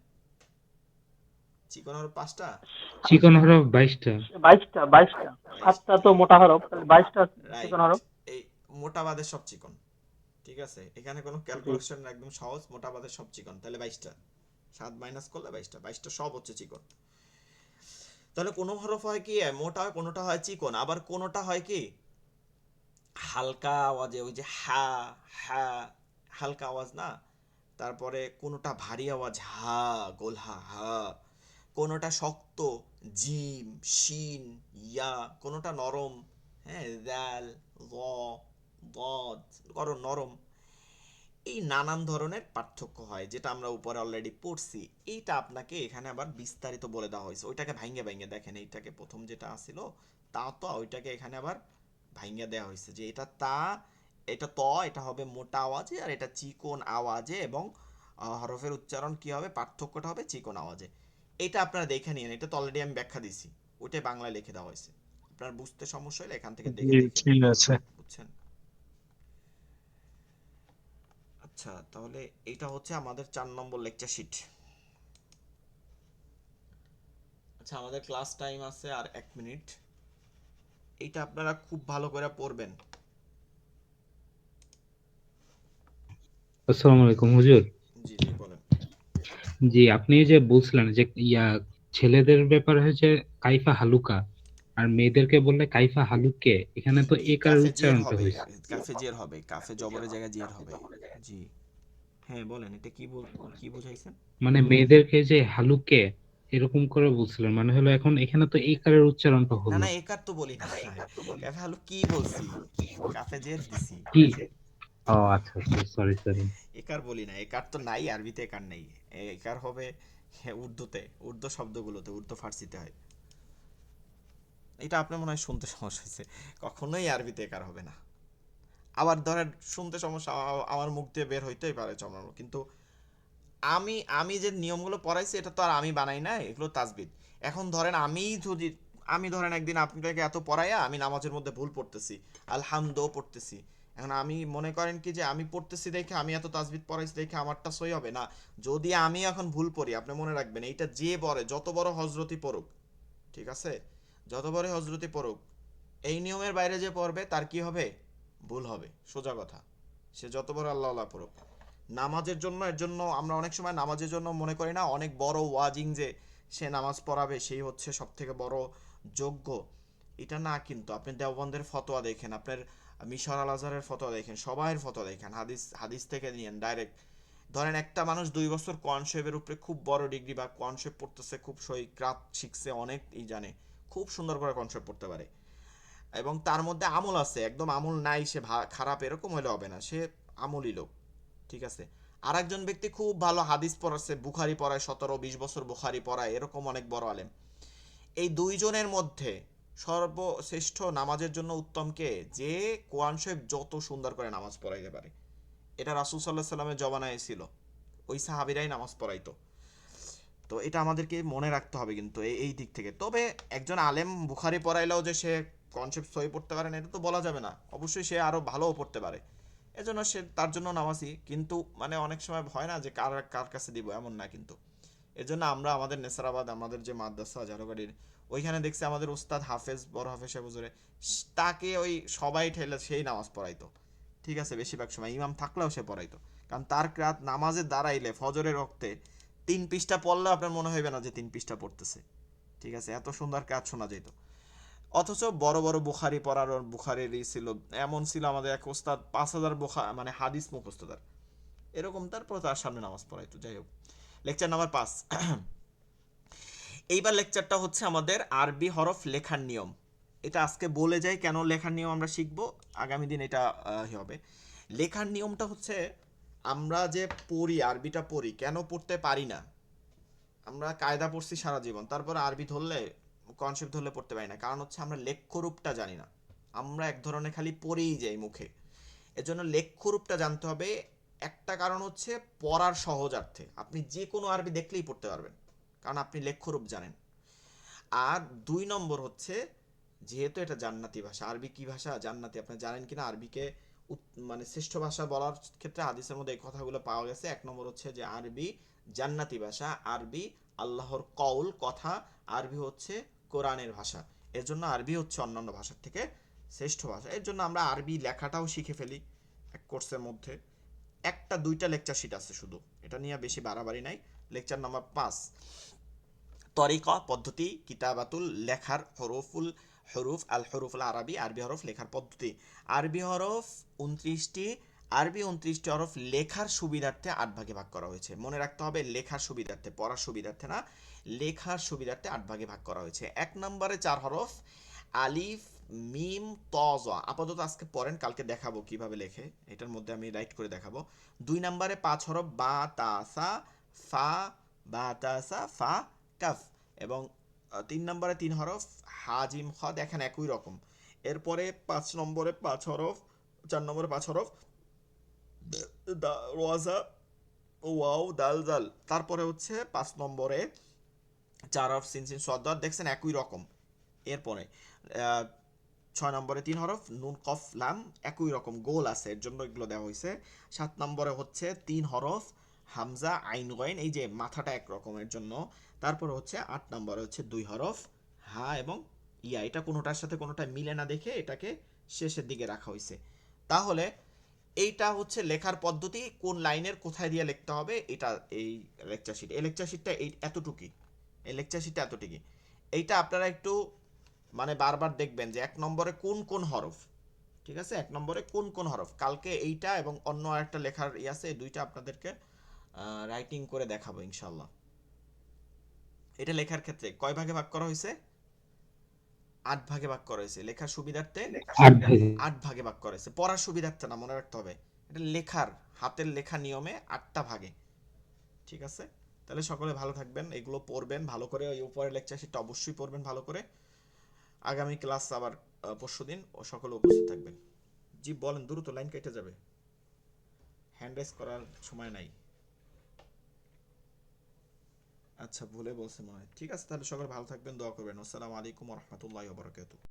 চিকন হরফ 5টা, চিকন হরফ 22টা। 22টা 7টা তো মোটা হরফ, 22টা রাইট। চিকন হরফ। এই মোটা বাদের সব চিকন, ঠিক আছে, এখানে কোনো ক্যালকুলেশন একদম সহজ, মোটা বাদের সব চিকন, তাহলে 22টা, 7 মাইনাস করলে 22টা, 22টা সব হচ্ছে চিকন। তাহলে কোনো হরফ হয় কি মোটা, কোনোটা হয় চিকন, আবার কোনোটা হয় কি হালকা আওয়াজে, ওই যে হা হা, হালকা আওয়াজ না, তারপরে কোনোটা ভারী আওয়াজ হা, গোল হা হা, কোনোটা শক্ত জিম শিন ইয়া, কোনোটা নরম, হ্যাঁ দাল র দদ, করো নরম। এই নানান ধরনের পার্থক্য হয়, যেটা আমরা উপরে অলরেডি পড়ছি। এইটা আপনাকে এখানে আবার বিস্তারিত বলে দেওয়া হয়েছে। ওইটাকে ভাঙ্গে ভাঙ্গে দেখেন, এইটাকে প্রথম যেটা আসিল তা তো, ওইটাকে এখানে আবার ভাঙ্গে দেওয়া হয়েছে যে এটা তা, এটা ত, এটা হবে মোটা আওয়াজে, আর এটা চিকন আওয়াজে, এবং হরফের উচ্চারণ কি হবে, পার্থক্যটা হবে চিকন আওয়াজে। এটা আপনারা দেখে নিন, এটা তো অলরেডি আমি ব্যাখ্যা দিছি, ওইটাই বাংলায় লিখে দেওয়া হয়েছে। আপনার বুঝতে সমস্যা হলে এখান থেকে দেখে জি দেখে ঠিক আছে। বুঝছেন। আচ্ছা, তাহলে এটা হচ্ছে আমাদের 4 নম্বর লেকচার শিট। আচ্ছা, আমাদের ক্লাস টাইম আছে আর 1 মিনিট। এটা আপনারা খুব ভালো করে পড়বেন। আসসালামু আলাইকুম হুজুর। জি জি বলেন। জি, আপনি যে বলছিলেন যে ছেলেদের ব্যাপারে হচ্ছে কাইফা হালুকা, আর মেয়েদেরকে বললে কাইফা হালুকে, এখানে তো ই একার কাফে জের উচ্চারণটা হবে, হয়েছে। কাফে জের হবে, কাফে জবরের জায়গায় জের হবে। জি হ্যাঁ বলেন, এটা কি বুঝাইছেন? মানে মেয়েদেরকে যে হালুকে এরকম করে বলছিলেন, মানে হলো এখন এখানে তো একারের উচ্চারণটা না হলো না, একার তো বলি না, কাফে হালু কি বলছি, কাফে জের দিছি। কি। ও আচ্ছা আচ্ছা, সরি সরি। একার বলি না, একার তো নাই, আরবিতে একার নেই। একার হবে হ্যাঁ উর্দুতে, উর্দু শব্দগুলোতে, উর্দু ফার্সিতে হয়। এটা আপনার মনে হয় শুনতে সমস্যা হয়েছে, কখনোই আরবিতে একার হবে না। আবার ধরেন শুনতে সমস্যা, আমার মুখ দিয়ে বের হইতেই পারে চমড়ানো, কিন্তু আমি আমি যে নিয়মগুলো পড়াইছি এটা তো আর আমি বানাই না, এগুলো তাজবিদ। এখন ধরেন আমি ধরেন একদিন আপনাকে এত পড়াইয়া আমি নামাজের মধ্যে ভুল পড়তেছি, আলহামদো পড়তেছি। এখন আমি মনে করেন কি যে আমি পড়তেছি দেখে, আমি এত তাজবিদ পড়াইছি দেখে আমারটা সই হবে না। যদি আমি এখন ভুল পড়ি, আপনি মনে রাখবেন এইটা যে পড়ে, যত বড় হজরতি পড়ুক, ঠিক আছে, যত বড় হজরতি পড়ুক, এই নিয়মের বাইরে যে পড়বে তার কি হবে, ভুল হবে, সোজা কথা। সে যত বড় আল্লাহ আল্লাহ পড়ুক। নামাজের জন্য, এর জন্য আমরা অনেক সময় নামাজের জন্য মনে করি না অনেক বড় ওয়াজিং যে সে নামাজ পড়াবে সেই হচ্ছে সব থেকে বড় যোগ্য, এটা না। কিন্তু আপনি দেওবন্দের ফতোয়া দেখেন, আপনার মিশর আল আজহারের ফতোয়া দেখেন, সবাইয়ের ফতোয়া দেখেন, হাদিস থেকে নিয়েন ডাইরেক্ট। ধরেন একটা মানুষ 2 বছর কোরআন শরীফের উপরে খুব বড় ডিগ্রি, বা কোরআন শরীফ পড়তেছে, খুব সই ক্রাত শিখছে, অনেক জানে, খুব সুন্দর করে কোরআন শরীফ পড়তে পারে, এবং তার মধ্যে আমল আছে, একদম আমল নাই সে খারাপ, এরকম হলে হবে না, সে আমলি লোক, ঠিক আছে। আর একজন ব্যক্তি খুব ভালো হাদিস পড়াচ্ছে, বুখারি পড়ায়, 17-20 বছর বুখারি পড়ায়, এরকম অনেক বড় আলেম। এই দুইজনের মধ্যে সর্বশ্রেষ্ঠ নামাজের জন্য উত্তম কে, যে কোরআন শরীফ যত সুন্দর করে নামাজ পড়াইতে পারে। এটা রাসূল সাল্লাল্লাহু আলাইহি সাল্লামের জমানায় ছিল, ওই সাহাবীরাই নামাজ পড়াইতো। তো এটা আমাদেরকে মনে রাখতে হবে কিন্তু এই দিক থেকে। তবে একজন আলেম বুখারি পড়াইলেও যে সে কনসেপ্ট সহি পড়তে পারে না, এটা তো বলা যাবে না, অবশ্যই সে আরো ভালোও পড়তে পারে, এজন্য সে তার জন্য নামাজি। কিন্তু মানে অনেক সময় ভয় না যে কার কার কাছে দিব, এমন না কিন্তু। এজন্য আমরা আমাদের নেসারাবাদ, আমাদের যে মাদ্রাসা ঝাড়ুগাড়ির, ওইখানে দেখছি আমাদের উস্তাদ হাফেজ, বড় হাফেজ সাহেব হুজুরে, তাকে ওই সবাই ঠেলে সেই নামাজ পড়াইতো, ঠিক আছে, বেশিরভাগ সময় ইমাম থাকলেও সে পড়াইতো। কারণ তার রাত নামাজে দাঁড়াইলে ফজরের রক্তে 3 পৃষ্ঠা পড়লেও আপনার মনে হইবে না যে 3 পৃষ্ঠা পড়তেছে, ঠিক আছে, এত সুন্দর কাজ শোনা যেত। অথচ বড় বড় বুখারি পড়ার, বুখারিরই ছিল, এমন ছিল আমাদের এক ওস্তাদ 5000 মানে হাদিস মুখস্থ তার, এরকম, তারপর তার সামনে নামাজ পড়াইতো। যাই হোক, লেকচার নাম্বার 5। এইবার লেকচারটা হচ্ছে আমাদের আরবি হরফ লেখার নিয়ম। এটা আজকে বলে যাই কেন লেখার নিয়ম আমরা শিখবো, আগামী দিন এটা হবে। লেখার নিয়মটা হচ্ছে, আমরা যে পড়ি, আরবিটা পড়ি, কেন পড়তে পারি না, আমরা কায়দা পড়ছি সারা জীবন, তারপর আরবি ধরলে, কনসেপ্ট ধরলে পড়তে পারি না, কারণ হচ্ছে আমরা লেখ্যরূপটা জানি না, আমরা এক ধরনের খালি পড়েই যাই মুখে। এজন্য লেখ্যরূপটা জানতে হবে। একটা কারণ হচ্ছে পড়ার সহজার্থে, আপনি যে কোনো আরবি দেখলেই পড়তে পারবেন, কারণ আপনি লেখ্যরূপ জানেন। আর 2 নম্বর হচ্ছে, যেহেতু এটা জান্নাতি ভাষা, আরবি কি ভাষা, জান্নাতি, আপনি জানেন কিনা, আরবিকে মানে শ্রেষ্ঠ ভাষা বলার ক্ষেত্রে হাদিসের মধ্যে এই কথাগুলো পাওয়া গেছে। 1 নম্বর হচ্ছে যে আরবি জান্নাতি ভাষা, আরবি আল্লাহর কওল কথা, আরবি হচ্ছে কোরআনের ভাষা, এর জন্য আরবি হচ্ছে অন্যান্য ভাষার থেকে শ্রেষ্ঠ ভাষা। এর জন্য আমরা আরবি লেখাটাও শিখে ফেলি এক কোর্সের মধ্যে। 1-2টা লেকচার শিট আছে শুধু, এটা নিয়ে বেশি বাড়াবাড়ি নাই। লেকচার নাম্বার 5, তরিকা পদ্ধতি, কিতাবাতুল লেখার, হরুফ, আল হরুফ আল আরবি, আরবি হরফ লেখার পদ্ধতি। আরবি হরফ 29টি, আরবি 29টি হরফ লেখার সুবিধার্থে 8 ভাগে ভাগ করা হয়েছে। মনে রাখতে হবে লেখার সুবিধার্থে, পড়ার সুবিধার্থে না, লেখার সুবিধার্থে 8 ভাগে ভাগ করা হয়েছে। 1 নম্বরে 4 হরফ, আলিফ, মিম, ত, জ। আপাতত আজকে পড়েন, কালকে দেখাবো কিভাবে লেখে, এটার মধ্যে আমি রাইট করে দেখাবো। 2 নম্বরে 5 হরফ, বা, তা, সা, ফা, বা, তা, সা, ফা, কাফ। এবং 3 নম্বরে 3 হরফ, হা, জিম, খ। দেখেন একই রকম। এরপরে 5 নম্বরে 5 হরফ, 4 নম্বরে 5 হরফ, রোয়াজা, ওয়াও, দাল, জাল। তারপরে হচ্ছে 5 নম্বরে 4 হরফ, সিন, সিন, সদ, দদ। দেখছেন একই রকম। এরপরে 6 নম্বরে 3 হরফ, নুন, কফ, লাম। একই রকম, গোল আছে, এর জন্য এগুলো দেওয়া হয়েছে। 7 নম্বরে হচ্ছে 3 হরফ, হামজা, আইন, গয়েন। এই যে মাথাটা একরকমের জন্য। তারপরে হচ্ছে 8 নম্বরে হচ্ছে 2 হরফ, হা এবং ইয়া। এটা কোনোটার সাথে কোনোটা মিলে না দেখে এটাকে শেষের দিকে রাখা হয়েছে। তাহলে এইটা হচ্ছে লেখার পদ্ধতি, কোন লাইনের কোথায় দিয়ে লিখতে হবে এটা। এই লেকচার শিট, এই লেকচার শিটটা এতটুকুই, এই লেকচার শিটটা এতটুকুই। এইটা আপনারা একটু মানে বারবার দেখবেন যে 1 নম্বরে কোন কোন হরফ, ঠিক আছে, 1 নম্বরে কোন কোন হরফ। কালকে এইটা এবং অন্য আরেকটা লেখার আছে, এই দুইটা আপনাদেরকে রাইটিং করে দেখাবো ইনশাল্লাহ। এটা লেখার ক্ষেত্রে কয় ভাগে ভাগ করা হয়েছে? 8 ভাগে ভাগ করা হয়েছে লেখার সুবিধার্থে। 8 ভাগে। 8 ভাগে ভাগ করা হয়েছে, পড়ার সুবিধার্থে না, মনে রাখতে হবে। এটা লেখার, হাতের লেখা নিয়মে 8টা ভাগে, ঠিক আছে। তাহলে সকলে ভালো থাকবেন, এগুলো পড়বেন ভালো করে, ওই উপরের লেকচার সেটা অবশ্যই পড়বেন ভালো করে। আগামী ক্লাস আবার পরশুদিন, ও সকলে উপস্থিত থাকবেন। জি বলেন, দ্রুত, লাইন কেটে যাবে, হ্যান্ড রাইজ করার সময় নাই। আচ্ছা, ভুলে বলছে মনে হয়। ঠিক আছে, তাহলে সকলে ভালো থাকবেন, দোয়া করবেন। আসসালামু আলাইকুম ওয়া রাহমাতুল্লাহি ওয়া বারাকাতুহু।